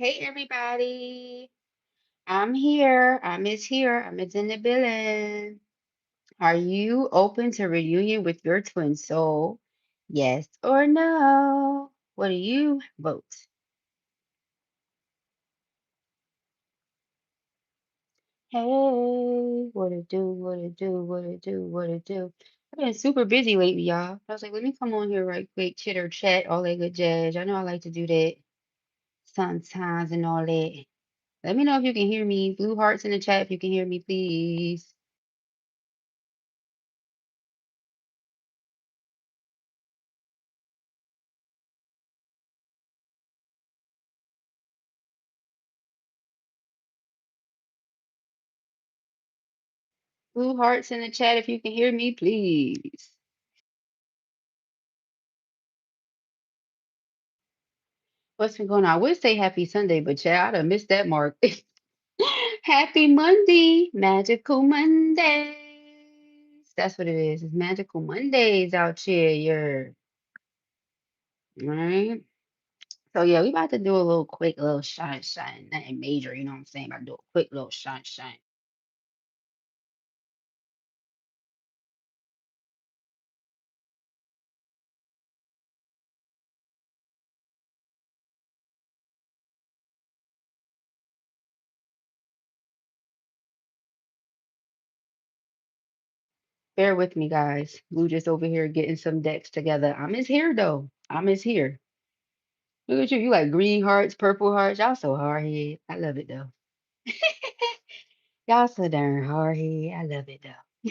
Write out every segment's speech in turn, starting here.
Hey everybody, I'm here. I'm is here. I'm is in the building. Are you open to reunion with your twin soul? Yes or no? What do you vote? Hey, what it do? What it do? What it do? What it do? I've been super busy lately, y'all. I was like, let me come on here right quick, chitter chat, all that good jazz. I know I like to do that sometimes and all that. Let me know if you can hear me. Blue hearts in the chat if you can hear me, please. Blue hearts in the chat if you can hear me, please. What's been going on? I would say happy Sunday, but child, I done missed that mark. Happy Monday, magical Mondays. That's what it is. It's magical Mondays out here. Yeah. Right. So yeah, we about to do a little quick little shine. Nothing major, you know what I'm saying? About to do a quick little shine. Bear with me, guys. Blue just over here getting some decks together. I'm is here though. I'm is here. Look at you. You like green hearts, purple hearts. Y'all so hard head. I love it though. Y'all so darn hard head. I love it though.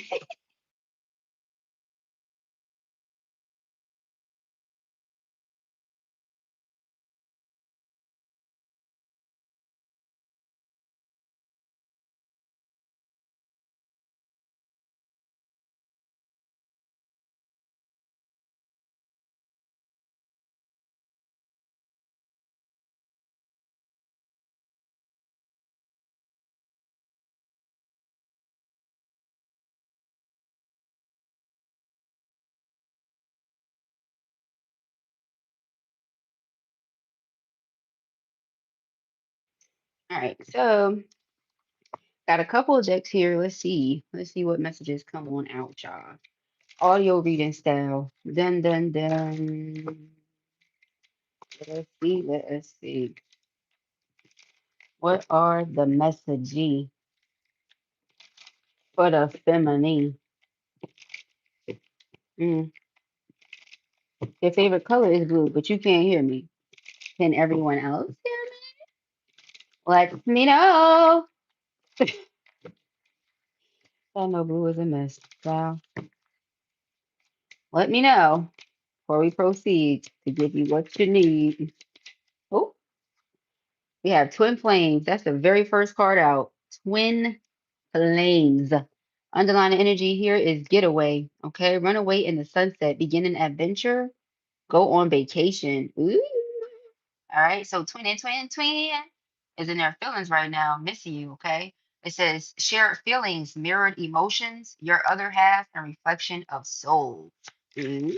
All right, so got a couple of decks here. Let's see. Let's see what messages come on out, y'all. Audio reading style. Dun. Let's see. What are the messages for the feminine? Mm. Your favorite color is blue, but you can't hear me. Can everyone else hear me? Let me know. I know blue is a mess. Wow. Let me know before we proceed to give you what you need. Oh, we have twin flames. That's the very first card out. Twin flames. Underlying energy here is getaway. Okay. Run away in the sunset. Begin an adventure. Go on vacation. Ooh. All right. So twin is in their feelings right now, missing you. Okay. It says shared feelings, mirrored emotions, your other half, and reflection of soul. Ooh.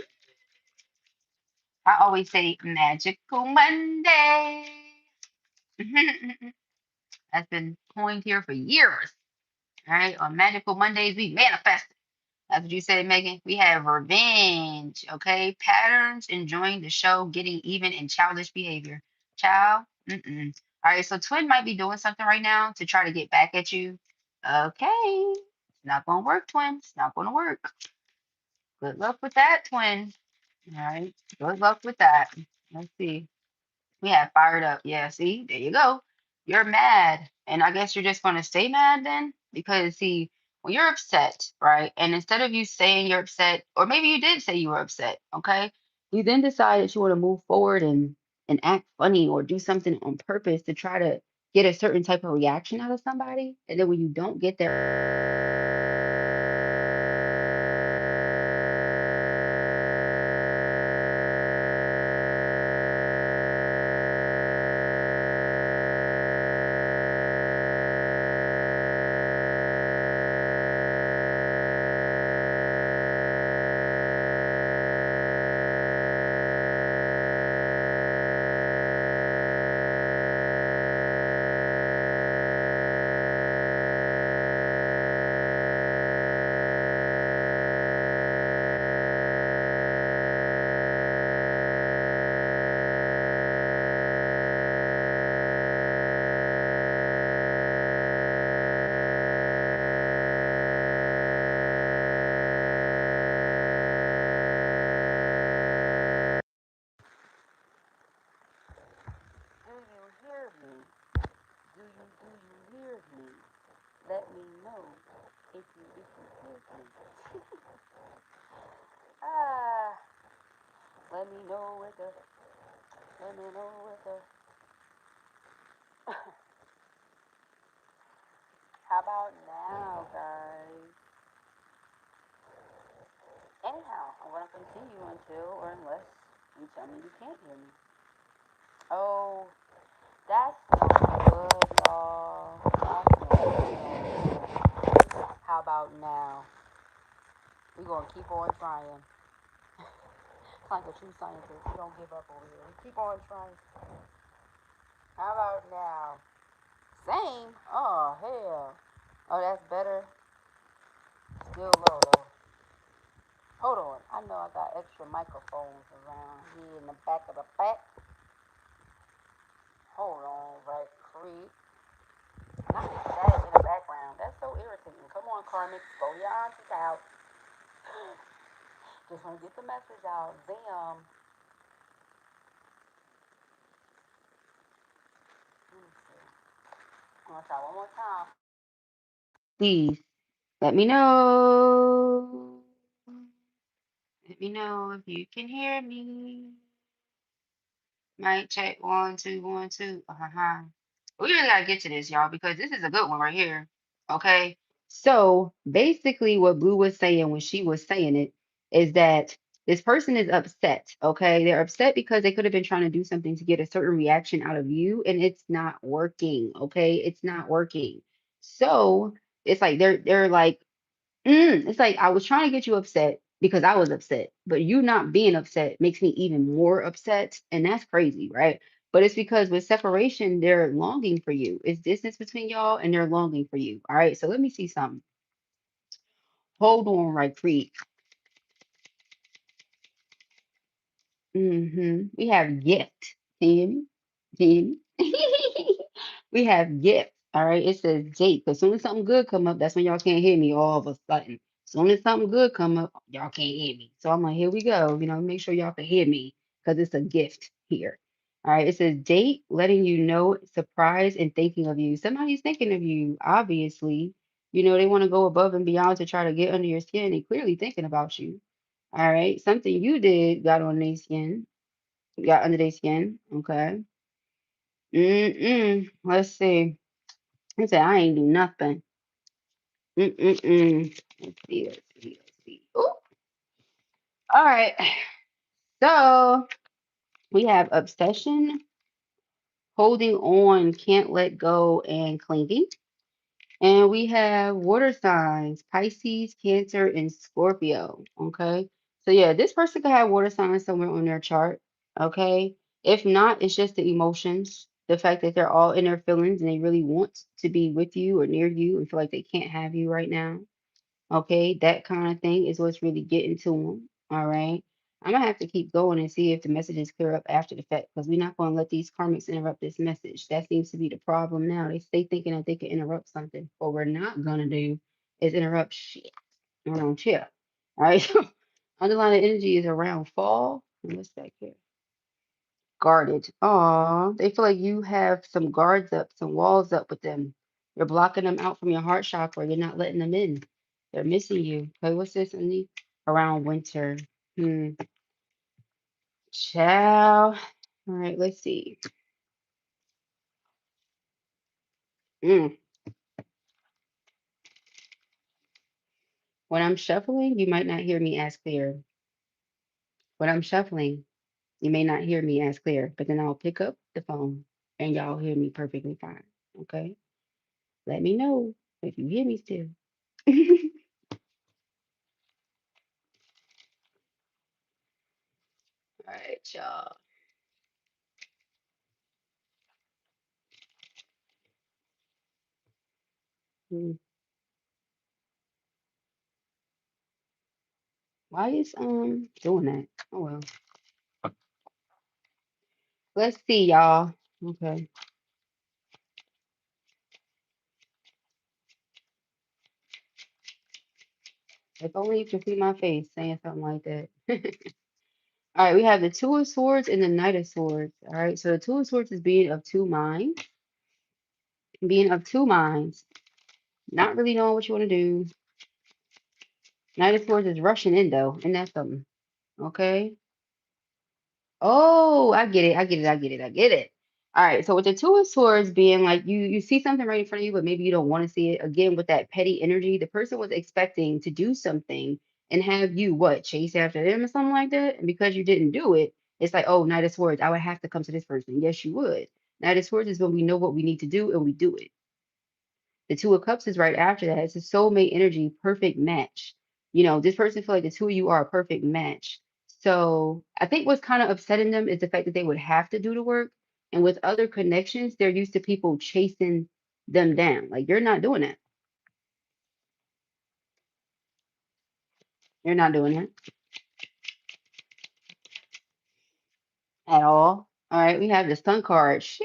I always say magical Monday. That's been coined here for years. All right. On magical Mondays, we manifest. That's what you said, Megan. We have revenge. Okay. Patterns, enjoying the show, getting even in childish behavior. Child. Mm-mm. All right. So twin might be doing something right now to try to get back at you. Okay. It's not going to work, twin. It's not going to work. Good luck with that, twin. All right. Good luck with that. Let's see. We have fired up. Yeah, see, there you go. You're mad. And I guess you're just going to stay mad then? Because, see, when you're upset, right? And instead of you saying you're upset, or maybe you did say you were upset, okay? You then decide that you want to move forward and act funny or do something on purpose to try to get a certain type of reaction out of somebody. And then when you don't get there, Let me know with the, let me know with the. How about now, guys? Anyhow, I'm going to continue until or unless you tell me you can't hear me. Oh, that's no good, y'all. That's no good. How about now? We're going to keep on trying. Like a true scientist. We don't give up over here. We keep on trying. How about now? Same? Oh, hell. Oh, that's better. Still low, though. Hold on. I know I got extra microphones around here in the back of the back. Hold on, right quick. Not that in the background. That's so irritating. Come on, Karmic. Go your aunties out. Just want to get the message out. Damn. Let me see. I'm going to try one more time. Please, let me know. Let me know if you can hear me. Mic check 1 2 1 2. We really gotta get to this, y'all, because this is a good one right here. Okay. So basically, what Blue was saying when she was saying it is that this person is upset. Okay. They're upset because they could have been trying to do something to get a certain reaction out of you, and it's not working. Okay. It's not working. So it's like they're like, it's like I was trying to get you upset because I was upset, but you not being upset makes me even more upset, and that's crazy, right? But it's because with separation, they're longing for you. It's distance between y'all, and they're longing for you. All right, so let me see something. Hold on, right, quick. We have gift. Can you hear me? Can you hear me? We have gift. All right. It says date. As soon as something good come up, that's when y'all can't hear me all of a sudden. As soon as something good come up, y'all can't hear me. So I'm like, here we go. Make sure y'all can hear me because it's a gift here. All right. It says date, letting you know, surprise, and thinking of you. Somebody's thinking of you, obviously. They want to go above and beyond to try to get under your skin. They clearly thinking about you. All right. Something you did got on their skin, got under their skin. Okay. Let's see. He said, I ain't do nothing. Let's see. Let's see. Let's see. Ooh. All right. So we have obsession, holding on, can't let go, and clinging. And we have water signs, Pisces, Cancer, and Scorpio. Okay. So yeah, this person could have water signs somewhere on their chart. Okay. If not, it's just the emotions, the fact that they're all in their feelings and they really want to be with you or near you and feel like they can't have you right now. Okay. That kind of thing is what's really getting to them. All right. I'm gonna have to keep going and see if the messages clear up after the fact because we're not gonna let these karmics interrupt this message. That seems to be the problem now. They stay thinking that they can interrupt something. What we're not gonna do is interrupt shit. I don't chill. All right. So underlying energy is around fall. And what's back here? Guarded. Aw, they feel like you have some guards up, some walls up with them. You're blocking them out from your heart chakra. You're not letting them in. They're missing you. Okay, what's this, Andy? Around winter. Hmm. Ciao. All right, let's see. Mm. When I'm shuffling, you might not hear me as clear. When I'm shuffling, you may not hear me as clear, but then I'll pick up the phone and y'all hear me perfectly fine. Okay? Let me know if you hear me still. All right, y'all. Hmm. Why is doing that? Oh well. Let's see, y'all. Okay. If only you could see my face saying something like that. All right, we have the Two of Swords and the Knight of Swords. All right, so the Two of Swords is being of two minds. Being of two minds. Not really knowing what you want to do. Knight of Swords is rushing in though, and that's something. Okay. Oh, I get it. I get it. I get it. I get it. All right. So with the two of swords being like you see something right in front of you, but maybe you don't want to see it. Again, with that petty energy, the person was expecting to do something and have you what chase after them or something like that. And because you didn't do it, it's like, oh, Knight of Swords, I would have to come to this person. Yes, you would. Knight of Swords is when we know what we need to do and we do it. The Two of Cups is right after that. It's a soulmate energy, perfect match. This person feel like the two of you are a perfect match. So I think what's kind of upsetting them is the fact that they would have to do the work. And with other connections, they're used to people chasing them down. Like you're not doing that. You're not doing that at all. All right, we have the Sun card. Sheesh.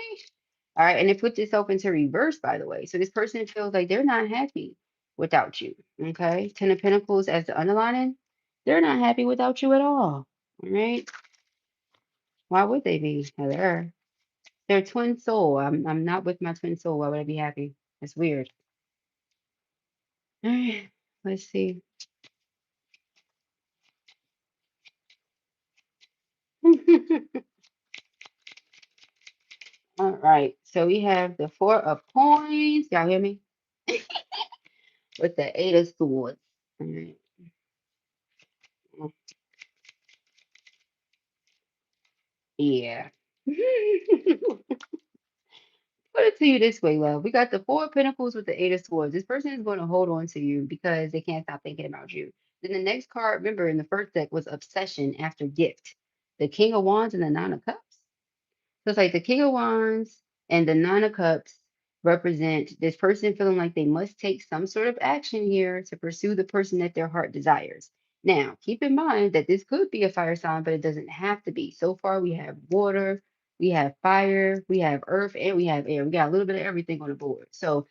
All right, and it puts this into reverse, by the way. So this person feels like they're not happy without you. Okay, Ten of Pentacles as the underlining, they're not happy without you at all. All right, why would they be? They're twin soul. I'm not with my twin soul. Why would I be happy? That's weird. All right, let's see. All right, so we have the Four of Coins. Y'all hear me? With the Eight of Swords. All right. Yeah. Put it to you this way, love. We got the Four of Pentacles with the Eight of Swords. This person is going to hold on to you because they can't stop thinking about you. Then the next card, remember, in the first deck was Obsession after Gift. The King of Wands and the Nine of Cups. So it's like the King of Wands and the Nine of Cups represent this person feeling like they must take some sort of action here to pursue the person that their heart desires. Now, keep in mind that this could be a fire sign, but it doesn't have to be. So far, we have water, we have fire, we have earth, and we have air. We got a little bit of everything on the board. So,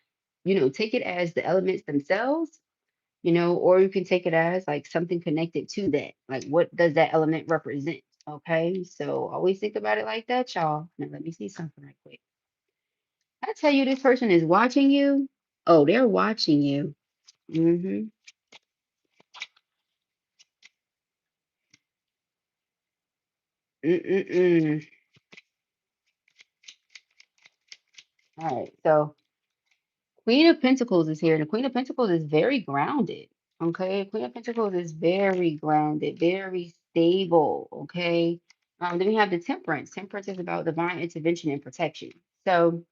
take it as the elements themselves, or you can take it as like something connected to that. Like, what does that element represent? Okay, so always think about it like that, y'all. Now, let me see something right quick. I tell you, this person is watching you. Oh, they're watching you. Mm-hmm. Mm-mm-mm. All right, so Queen of Pentacles is here, and the Queen of Pentacles is very grounded. Okay, Queen of Pentacles is very grounded, very stable. Okay, then we have the Temperance. Temperance is about divine intervention and protection. So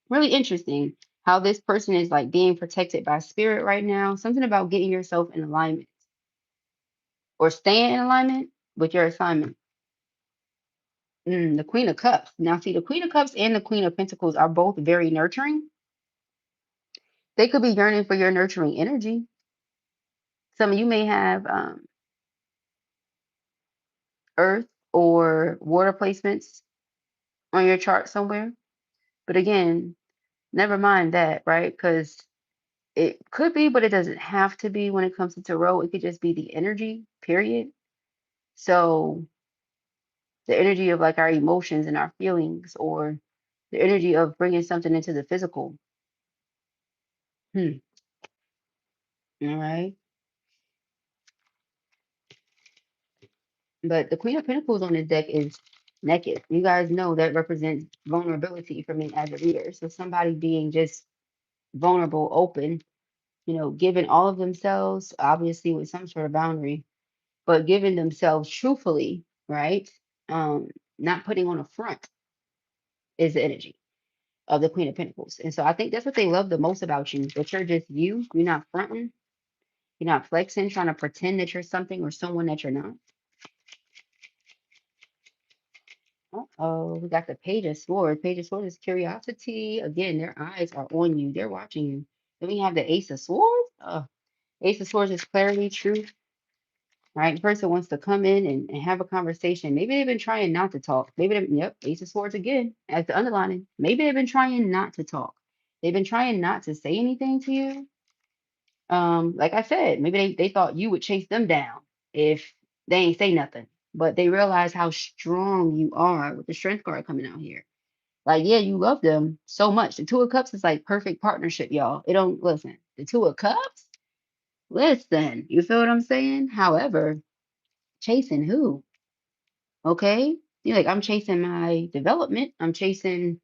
really interesting how this person is like being protected by spirit right now. Something about getting yourself in alignment or staying in alignment with your assignment. The Queen of Cups. Now, see, the Queen of Cups and the Queen of Pentacles are both very nurturing. They could be yearning for your nurturing energy. Some of you may have earth or water placements on your chart somewhere. But again, never mind that, right? Because it could be, but it doesn't have to be when it comes to tarot. It could just be the energy, period. So the energy of like our emotions and our feelings, or the energy of bringing something into the physical. Hmm. All right. But the Queen of Pentacles on this deck is naked. You guys know that represents vulnerability for me as a reader. So somebody being just vulnerable, open, giving all of themselves, obviously with some sort of boundary, but giving themselves truthfully, right? Not putting on a front is the energy of the Queen of Pentacles. And so I think that's what they love the most about you, that you're just you. You're not fronting. You're not flexing, trying to pretend that you're something or someone that you're not. Oh, we got the Page of Swords. Page of Swords is curiosity. Again, their eyes are on you. They're watching you. Then we have the Ace of Swords. Ace of Swords is clarity, truth, right? The person wants to come in and have a conversation. Maybe they've been trying not to talk. Yep, Ace of Swords again, as the underlining. Maybe they've been trying not to talk. They've been trying not to say anything to you. Like I said, maybe they thought you would chase them down if they ain't say nothing. But they realize how strong you are with the strength card coming out here. Like, yeah, you love them so much. The Two of Cups is like perfect partnership, y'all. It don't listen. The Two of Cups, listen, you feel what I'm saying? However, chasing who? Okay? You're like, I'm chasing my development. I'm chasing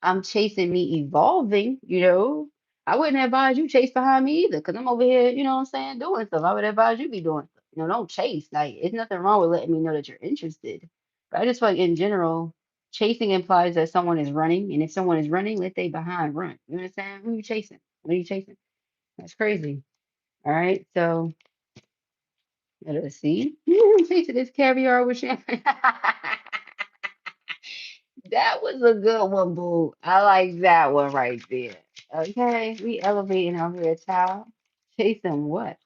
I'm chasing me evolving, you know. I wouldn't advise you chase behind me either, because I'm over here, you know what I'm saying, doing stuff. I would advise you be doing stuff. You know, don't chase. Like, it's nothing wrong with letting me know that you're interested. But I just feel like in general, chasing implies that someone is running, and if someone is running, let they behind run. You know what I'm saying? Who you chasing? What are you chasing? That's crazy. All right, so let's see. Chasing this caviar with champagne. That was a good one, boo. I like that one right there. Okay, we elevating over here, child. Chasing what?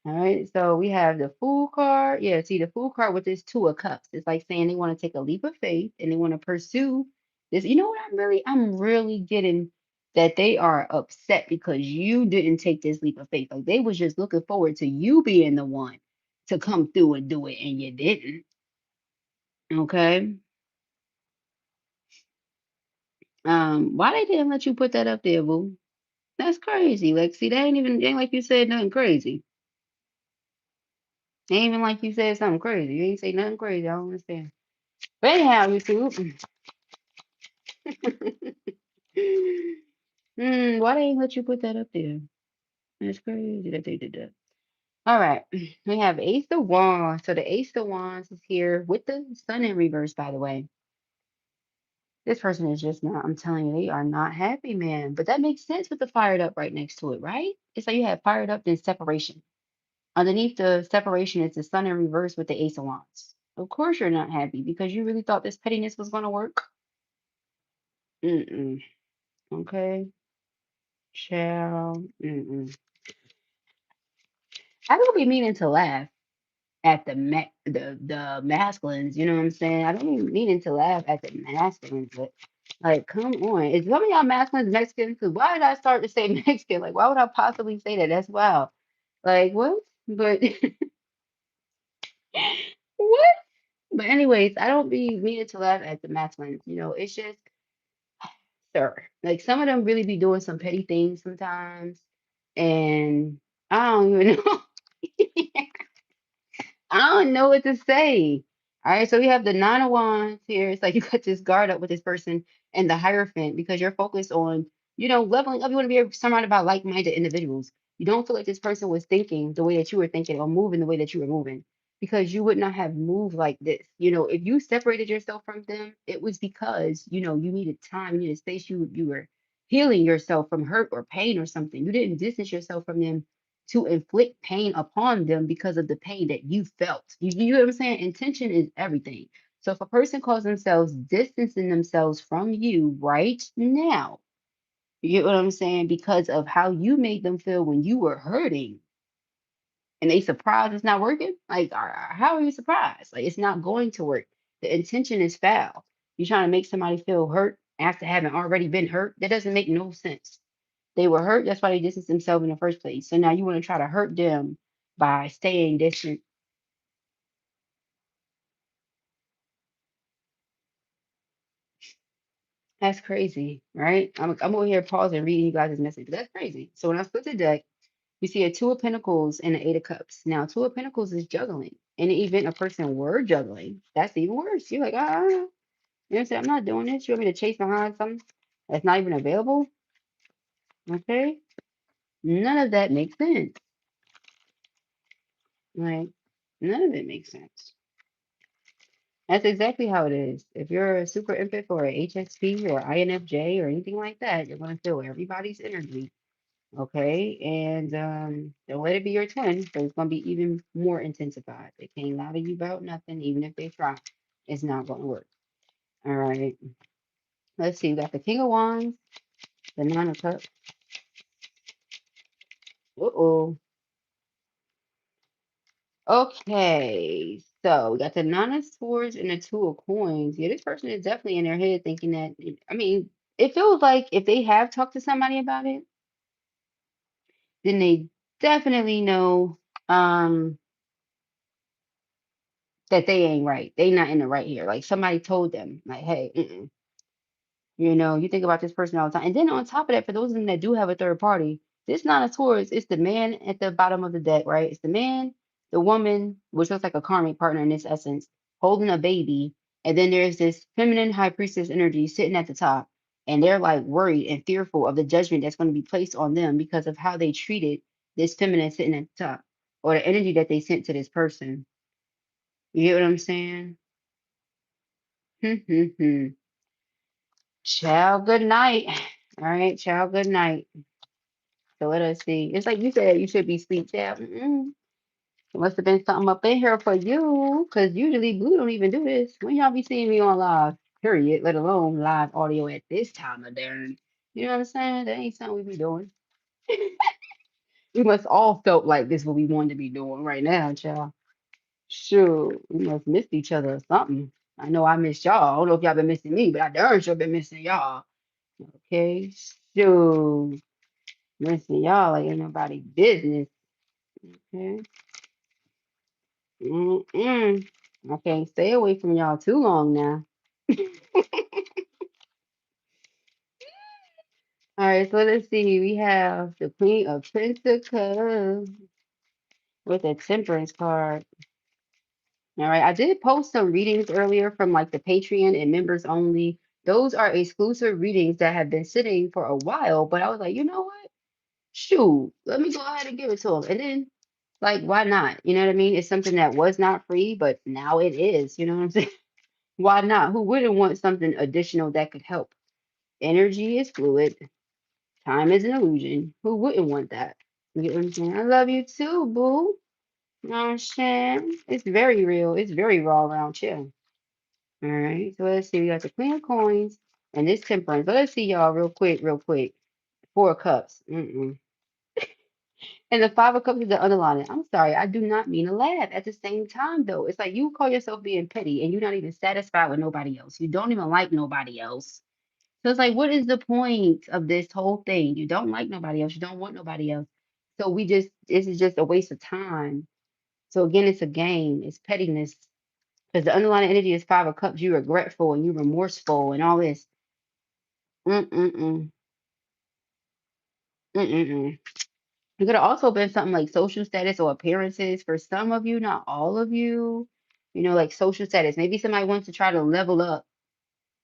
All right, so we have the Fool card. Yeah, see the Fool card with this Two of Cups. It's like saying they want to take a leap of faith and they want to pursue this. You know what? I'm really getting that they are upset because you didn't take this leap of faith. Like they was just looking forward to you being the one to come through and do it, and you didn't. Okay. Why they didn't let you put that up there, boo? That's crazy. Like, see, they ain't like you said nothing crazy. They ain't even like you said something crazy. You ain't say nothing crazy. I don't understand. But anyhow, YouTube. Why they ain't let you put that up there? That's crazy that they did that. All right. We have Ace of Wands. So the Ace of Wands is here with the Sun in reverse, by the way. This person is just not, I'm telling you, they are not happy, man. But that makes sense with the fired up right next to it, right? It's like you have fired up, then separation. Underneath the separation is the Sun in reverse with the Ace of Wands. Of course you're not happy because you really thought this pettiness was going to work. Mm-mm. Okay. Child. Mm-mm. I don't be meaning to laugh at the masculines, you know what I'm saying? I don't be meaning to laugh at the masculines, but like, come on. Is some of y'all masculines Mexican? Because why did I start to say Mexican? Like, why would I possibly say that? That's wild. Like, what? But what? But anyways, I don't be meaning to laugh at the masculines. You know, it's just, sir. Like some of them really be doing some petty things sometimes, and I don't even know. I don't know what to say. All right, so we have the Nine of Wands here. It's like you got this guard up with this person and the Hierophant because you're focused on, you know, leveling up. You want to be surrounded by like-minded individuals. You don't feel like this person was thinking the way that you were thinking or moving the way that you were moving because you would not have moved like this. You know, if you separated yourself from them, it was because, you know, you needed time, you needed space. You were healing yourself from hurt or pain or something. You didn't distance yourself from them to inflict pain upon them because of the pain that you felt. You know what I'm saying? Intention is everything. So if a person calls themselves distancing themselves from you right now, you get what I'm saying? Because of how you made them feel when you were hurting and they surprised it's not working, like, how are you surprised? Like, it's not going to work. The intention is foul. You're trying to make somebody feel hurt after having already been hurt. That doesn't make no sense. They were hurt. That's why they distanced themselves in the first place. So now you want to try to hurt them by staying distant. That's crazy, right? I'm over here pausing, reading you guys' message. That's crazy. So when I split the deck, we see a Two of Pentacles and an Eight of Cups. Now, Two of Pentacles is juggling. In the event a person were juggling, that's even worse. You're like, you know what I'm saying? I'm not doing this. You want me to chase behind something that's not even available? Okay. None of that makes sense. Like, none of it makes sense. That's exactly how it is. If you're a super empath or a HSP or INFJ or anything like that, you're going to feel everybody's energy. Okay. And don't let it be your twin. So it's going to be even more intensified. They can't lie to you about nothing, even if they try. It's not going to work. All right. Let's see. We got the King of Wands, the Nine of Cups. Uh-oh. Okay, so we got the Nine of Swords and the Two of Coins. Yeah, this person is definitely in their head thinking that, I mean, it feels like if they have talked to somebody about it, then they definitely know that they ain't right. They not in the right here. Like somebody told them, like, hey, you know, you think about this person all the time. And then on top of that, for those of them that do have a third party, this Nine of Swords, it's the man at the bottom of the deck, right? It's the man the woman, which looks like a karmic partner in this essence, holding a baby, and then there's this feminine high priestess energy sitting at the top, and they're like worried and fearful of the judgment that's going to be placed on them because of how they treated this feminine sitting at the top, or the energy that they sent to this person. You get what I'm saying? Ciao, good night. All right, ciao, good night. So let us see. It's like you said, you should be sleep, child. It must have been something up in here for you, because usually Blue don't even do this. When y'all be seeing me on live, period, let alone live audio at this time of day. You know what I'm saying? That ain't something we be doing. We must all felt like this what we wanted to be doing right now, child. Sure, we must miss each other or something. I know I missed y'all. I don't know if y'all been missing me, but I darn sure been missing y'all. Okay, sure. Missing y'all like ain't nobody business. Okay. Mm-mm. I can't stay away from y'all too long now. All right, so let's see. We have the Queen of Pentacles with a Temperance card. All right, I did post some readings earlier from like the Patreon and members only. Those are exclusive readings that have been sitting for a while, but I was like, you know what? Shoot, let me go ahead and give it to them. And then, like, why not? You know what I mean? It's something that was not free, but now it is. You know what I'm saying? Why not? Who wouldn't want something additional that could help? Energy is fluid. Time is an illusion. Who wouldn't want that? You get what I'm saying? I love you too, boo. You know what I'm saying? It's very real. It's very raw around chill. All right. So let's see. We got the Queen of Coins and this Temperance. So let's see y'all real quick, real quick. Four of Cups. And the Five of Cups is the underlining. I'm sorry. I do not mean to laugh. At the same time, though, it's like you call yourself being petty and you're not even satisfied with nobody else. You don't even like nobody else. So it's like, what is the point of this whole thing? You don't like nobody else. You don't want nobody else. So this is just a waste of time. So again, it's a game. It's pettiness. Because the underlying energy is Five of Cups. You're regretful and you're remorseful and all this. Mm-mm-mm. Mm-mm-mm. It could have also been something like social status or appearances for some of you, not all of you. You know, like social status. Maybe somebody wants to try to level up.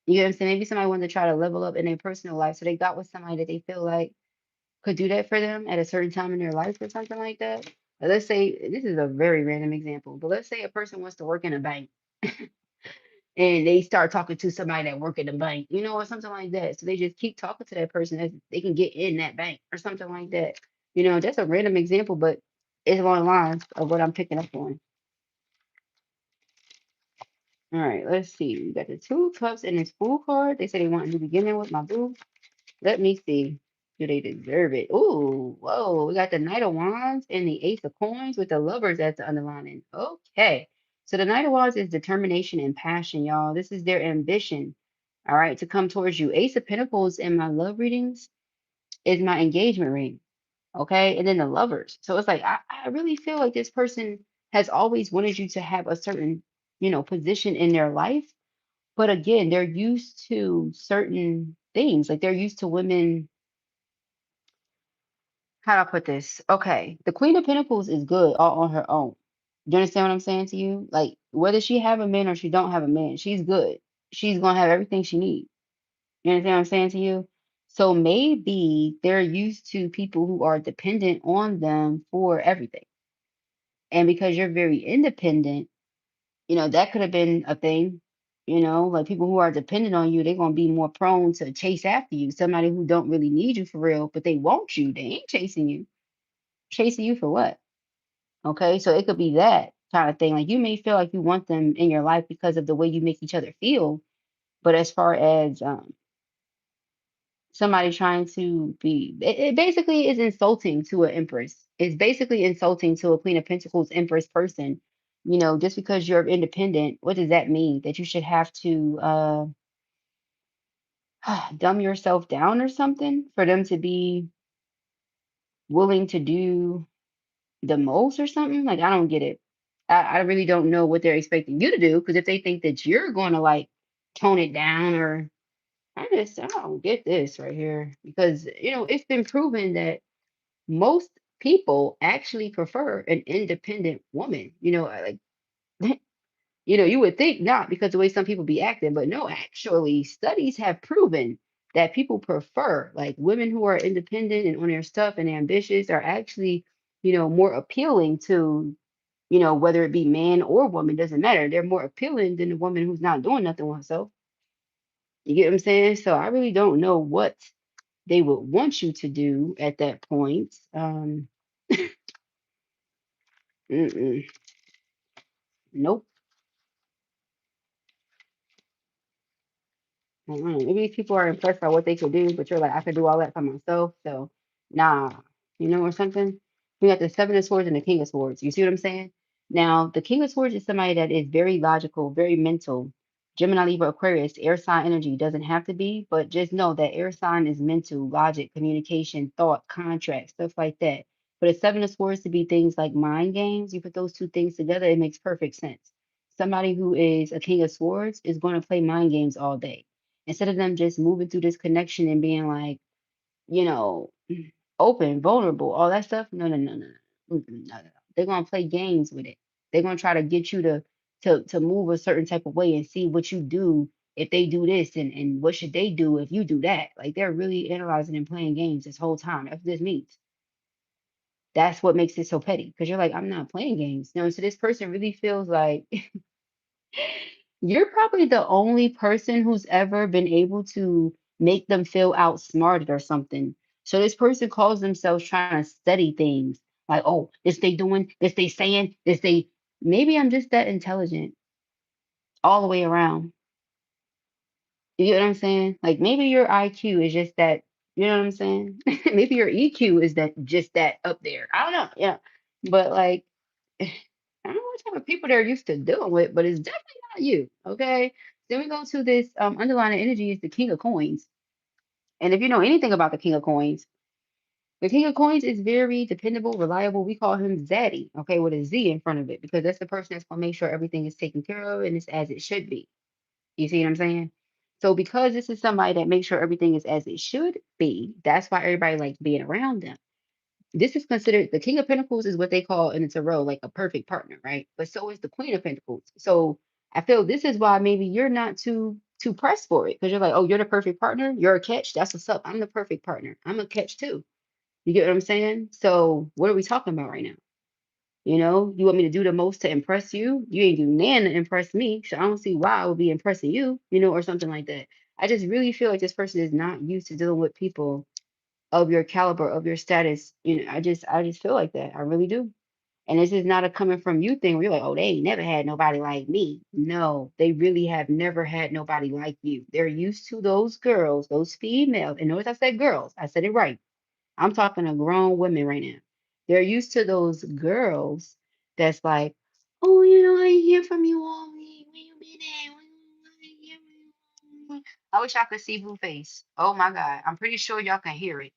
You know what I'm saying? Maybe somebody wanted to try to level up in their personal life. So they got with somebody that they feel like could do that for them at a certain time in their life or something like that. Let's say this is a very random example, but let's say a person wants to work in a bank and they start talking to somebody that work in the bank, you know, or something like that. So they just keep talking to that person as they can get in that bank or something like that. You know, that's a random example, but it's along the lines of what I'm picking up on. All right, let's see. We got the Two of Cups and this Fool card. They say they want a new beginning with my boo. Let me see. Do they deserve it? Ooh, whoa. We got the Knight of Wands and the Ace of Coins with the Lovers as the underlining. Okay. So the Knight of Wands is determination and passion, y'all. This is their ambition, all right, to come towards you. Ace of Pentacles in my love readings is my engagement ring, okay? And then the Lovers. So it's like, I really feel like this person has always wanted you to have a certain, position in their life. But again, they're used to certain things. Like they're used to women. How do I put this? Okay, the Queen of Pentacles is good all on her own. Do you understand what I'm saying to you? Like whether she have a man or she don't have a man, she's good. She's gonna have everything she needs. You understand what I'm saying to you? So maybe they're used to people who are dependent on them for everything. And because you're very independent, that could have been a thing. Like people who are dependent on you, they're gonna be more prone to chase after you. Somebody who don't really need you for real, but they want you. They ain't chasing you. Chasing you for what? Okay, so it could be that kind of thing. Like you may feel like you want them in your life because of the way you make each other feel, but as far as somebody trying to be, it basically is insulting to an empress. It's basically insulting to a Queen of Pentacles empress person. Just because you're independent, what does that mean? That you should have to dumb yourself down or something for them to be willing to do the most or something? Like, I don't get it. I really don't know what they're expecting you to do because if they think that you're going to like tone it down or I don't get this right here because it's been proven that most people actually prefer an independent woman. Like you would think not because the way some people be acting, but no, actually, studies have proven that people prefer like women who are independent and on their stuff and ambitious are actually, more appealing to, whether it be man or woman, doesn't matter. They're more appealing than the woman who's not doing nothing with herself. You get what I'm saying? So I really don't know what they would want you to do at that point. Mm-mm, nope. Maybe people are impressed by what they could do, but you're like, I could do all that by myself. So, nah, or something. We got the Seven of Swords and the King of Swords. You see what I'm saying? Now, the King of Swords is somebody that is very logical, very mental. Gemini, Libra, Aquarius, air sign energy doesn't have to be, but just know that air sign is mental, logic, communication, thought, contract, stuff like that. For the Seven of Swords to be things like mind games, you put those two things together, it makes perfect sense. Somebody who is a King of Swords is going to play mind games all day instead of them just moving through this connection and being like, you know, open, vulnerable, all that stuff. No, no, no, no, no. No, no, no. They're gonna play games with it. They're gonna try to get you to move a certain type of way and see what you do if they do this and what should they do if you do that. Like they're really analyzing and playing games this whole time. That's what this means. That's what makes it so petty because you're like, I'm not playing games. No, so this person really feels like you're probably the only person who's ever been able to make them feel outsmarted or something. So this person calls themselves trying to study things like, oh, this they doing, this they saying, this they. Maybe I'm just that intelligent all the way around. You get what I'm saying? Like maybe your IQ is just that. You know what I'm saying? Maybe your EQ is that just that up there. I don't know. Yeah, but like I don't know what type of people they're used to dealing with, but it's definitely not you. Okay. Then we go to this underlying energy is the King of Coins. And if you know anything about the King of Coins is very dependable, reliable. We call him Zaddy, okay, with a Z in front of it, because that's the person that's gonna make sure everything is taken care of and it's as it should be. You see what I'm saying? So because this is somebody that makes sure everything is as it should be, that's why everybody likes being around them. This is considered the King of Pentacles is what they call in the tarot like a perfect partner, right? But so is the Queen of Pentacles. So I feel this is why maybe you're not too pressed for it because you're like, oh, you're the perfect partner. You're a catch. That's what's up. I'm the perfect partner. I'm a catch too. You get what I'm saying? So what are we talking about right now? You want me to do the most to impress you? You ain't do nan to impress me. So I don't see why I would be impressing you, or something like that. I just really feel like this person is not used to dealing with people of your caliber, of your status. I just feel like that. I really do. And this is not a coming from you thing where you're like, oh, they ain't never had nobody like me. No, they really have never had nobody like you. They're used to those girls, those females. And notice I said girls. I said it right. I'm talking to grown women right now. They're used to those girls that's like, oh, I ain't hear from you all week. Where you been at? I ain't hear from you. I wish I could see Blue Face. Oh my God. I'm pretty sure y'all can hear it.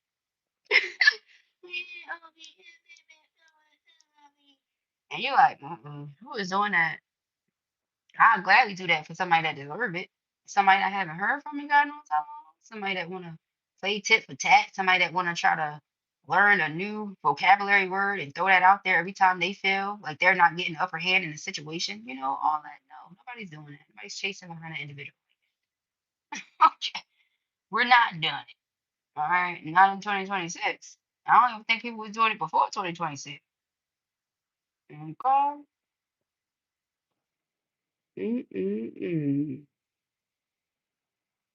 And you're like, who is doing that? I'll gladly do that for somebody that deserve it. Somebody that I haven't heard from in God knows how long. Somebody that wanna play tit for tat. Somebody that wanna try to learn a new vocabulary word and throw that out there every time they feel like they're not getting the upper hand in the situation. All that. No, nobody's doing that. Nobody's chasing behind an individual. Okay. We're not done it. All right. Not in 2026. I don't even think people was doing it before 2026. Okay. Mm-mm-mm.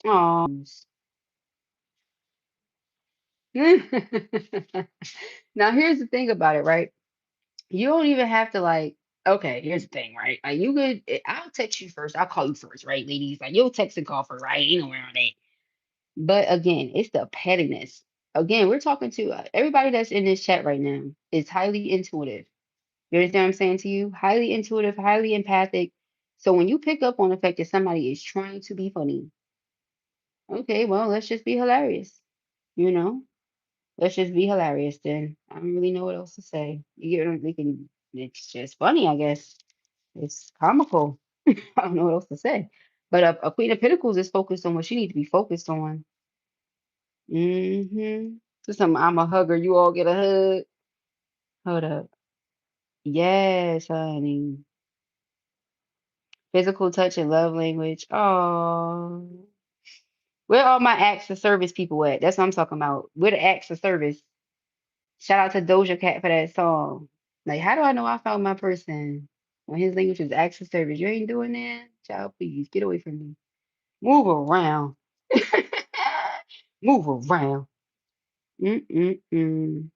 Oh. Now here's the thing about it, right? You don't even have to like. Okay, here's the thing, right? Like you could, I'll text you first. I'll call you first, right, ladies? Like you'll text and call first, right? Ain't nowhere on that. But again, it's the pettiness. Again, we're talking to everybody that's in this chat right now is highly intuitive. You understand what I'm saying to you? Highly intuitive, highly empathic. So when you pick up on the fact that somebody is trying to be funny, okay, well, let's just be hilarious. You know, let's just be hilarious then. I don't really know what else to say. You get what I'm thinking? It's just funny, I guess. It's comical. I don't know what else to say. But a Queen of Pentacles is focused on what she needs to be focused on. Mm-hmm. So I'm a hugger. You all get a hug. Hold up. Yes, honey. Physical touch and love language. Oh, where all my acts of service people at? That's what I'm talking about. Where the acts of service? Shout out to Doja Cat for that song. Like, how do I know I found my person when his language is acts of service? You ain't doing that, child. Please get away from me. Move around. Move around. Mm-mm-mm.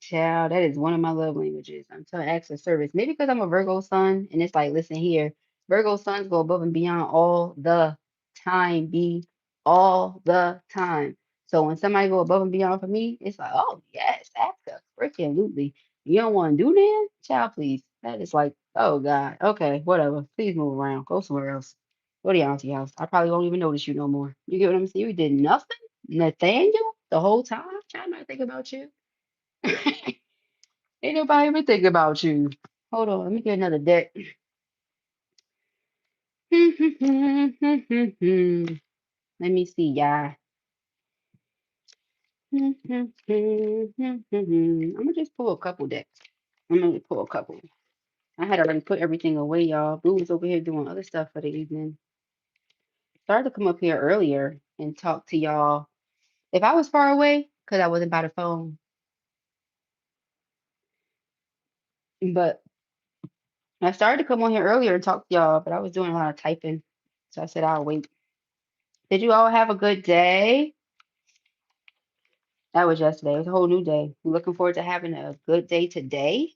Child, that is one of my love languages. I'm telling acts of service. Maybe because I'm a Virgo sun, and it's like, listen here, Virgo suns go above and beyond all the time, be all the time. So when somebody go above and beyond for me, it's like, oh yes, freaking absolutely. You don't want to do that, child, please. That is like, oh God, okay, whatever. Please move around. Go somewhere else. Go to your auntie house. I probably won't even notice you no more. You get what I'm saying? You did nothing, Nathaniel, the whole time. Trying not to think about you. Ain't nobody even think about you. Hold on, let me get another deck. Let me see, y'all. I'm gonna just pull a couple decks. I'm gonna pull a couple. I had already put everything away, y'all. Blue was over here doing other stuff for the evening. Started to come up here earlier and talk to y'all. If I was far away, because I wasn't by the phone, but I started to come on here earlier and talk to y'all, but I was doing a lot of typing. So I said I'll wait. Did you all have a good day? That was yesterday. It was a whole new day. I'm looking forward to having a good day today.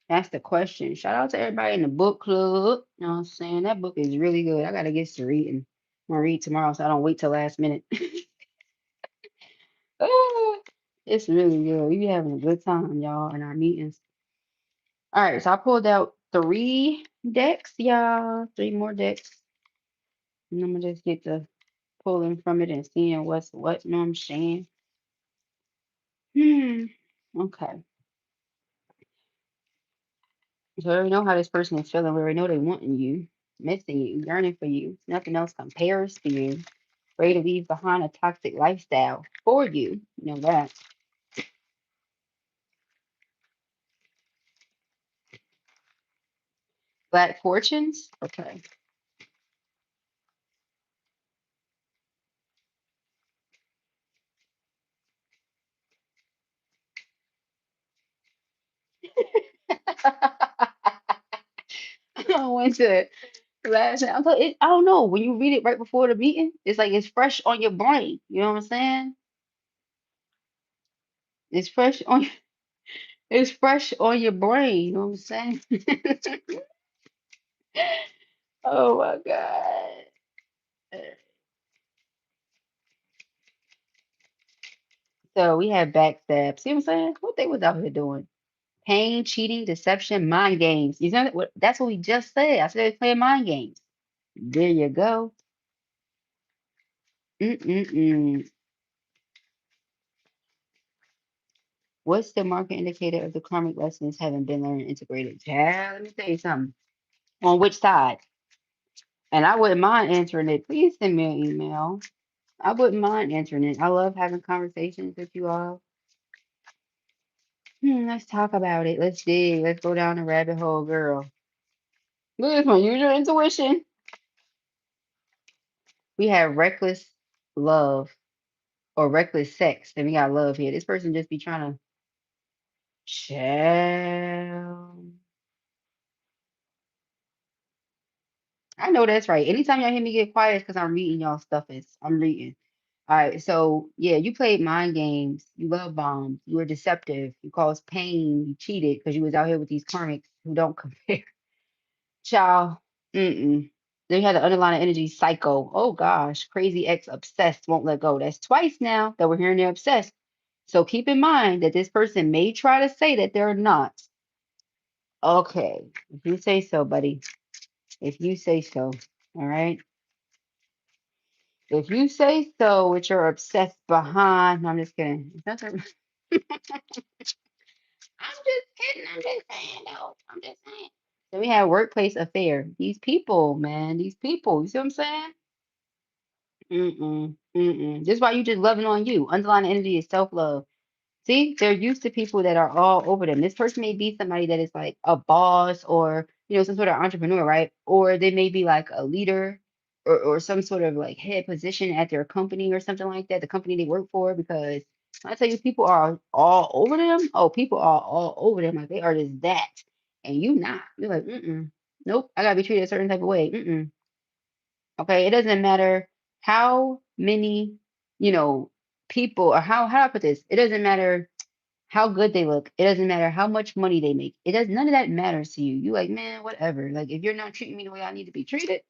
That's the question. Shout out to everybody in the book club. You know what I'm saying? That book is really good. I gotta get to reading. I'm gonna read tomorrow so I don't wait till last minute. Ah, it's really good. We be having a good time, y'all, in our meetings. All right, so I pulled out 3 decks, y'all. 3 more decks. And I'm gonna just get to pulling from it and seeing what's what. You know what I'm saying? Hmm. Okay. So we already know how this person is feeling. We already know they wanting you, missing you, yearning for you. Nothing else compares to you. Ready to leave behind a toxic lifestyle for you. You know that. Black fortunes. Okay. I went to last night. I don't know. When you read it right before the meeting, it's like it's fresh on your brain. You know what I'm saying? It's fresh on. It's fresh on your brain. You know what I'm saying? Oh my God. So we had backstab. See what I'm saying? What they was out here doing? Pain, cheating, deception, mind games. You know what? That's what we just said. I said they playing mind games. There you go. Mm-mm-mm. What's the market indicator of the karmic lessons having been learned and integrated? Yeah, let me tell you something. On which side? And I wouldn't mind answering it. Please send me an email. I wouldn't mind answering it. I love having conversations with you all. Let's talk about it. Let's dig. Let's go down the rabbit hole, girl. Look at my usual intuition. We have reckless love or reckless sex. Then we got love here. This person just be trying to chill. I know that's right. Anytime y'all hear me get quiet, it's because I'm reading y'all stuff. I'm reading. All right. So yeah, you played mind games. You love bombs. You were deceptive. You caused pain. You cheated because you was out here with these karmics who don't compare. Child. Mm-mm. Then you had the underlying energy psycho. Oh gosh, crazy ex obsessed won't let go. That's twice now that we're hearing they're obsessed. So keep in mind that this person may try to say that they're not. Okay, if you say so, buddy. If you say so. All right. If you say so, which you're obsessed behind. No, I'm just kidding. I'm just kidding. I'm just saying, though. I'm just saying. So we have workplace affair. These people, man. These people. You see what I'm saying? Mm-mm. Mm-mm. This is why you just loving on you. Underlying energy is self-love. See, they're used to people that are all over them. This person may be somebody that is like a boss or, some sort of entrepreneur, right? Or they may be like a leader or some sort of like head position at their company or something like that, the company they work for. Because when I tell you people are all over them, oh, people are all over them. Like they are just that. And you not. You're like, nope, I gotta be treated a certain type of way. Okay. It doesn't matter how many, you know, people or how do I put this? It doesn't matter how good they look. It doesn't matter how much money they make. It does none of that matters to you. You like, man, whatever. Like if you're not treating me the way I need to be treated,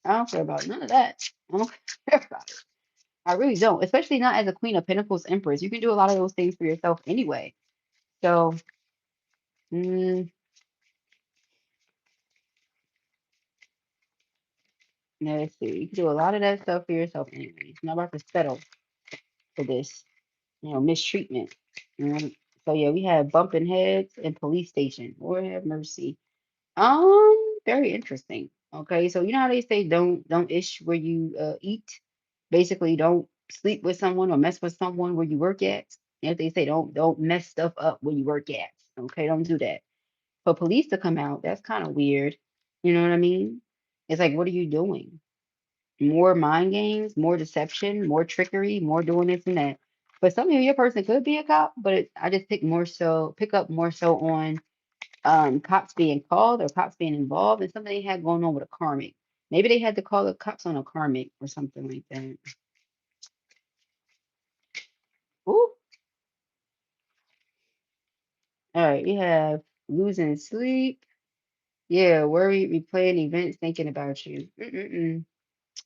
I don't care about none of that. I don't care about it. I really don't. Especially not as a Queen of Pentacles Empress. You can do a lot of those things for yourself anyway. So mm, let's see. You can do a lot of that stuff for yourself anyway. It's not about to settle for this, mistreatment. Mm, So yeah, we have bumping heads and police station. Lord have mercy. Very interesting. Okay, so you know how they say don't ish where you eat. Basically, don't sleep with someone or mess with someone where you work at. And they say don't mess stuff up where you work at. Okay, don't do that. For police to come out, that's kind of weird. You know what I mean? It's like, what are you doing? More mind games, more deception, more trickery, more doing this and that. But some of your person could be a cop, but I just pick up more so on cops being called or cops being involved in something they had going on with a karmic. Maybe they had to call the cops on a karmic or something like that. Ooh. All right, we have losing sleep. Yeah, worry, replaying events, thinking about you.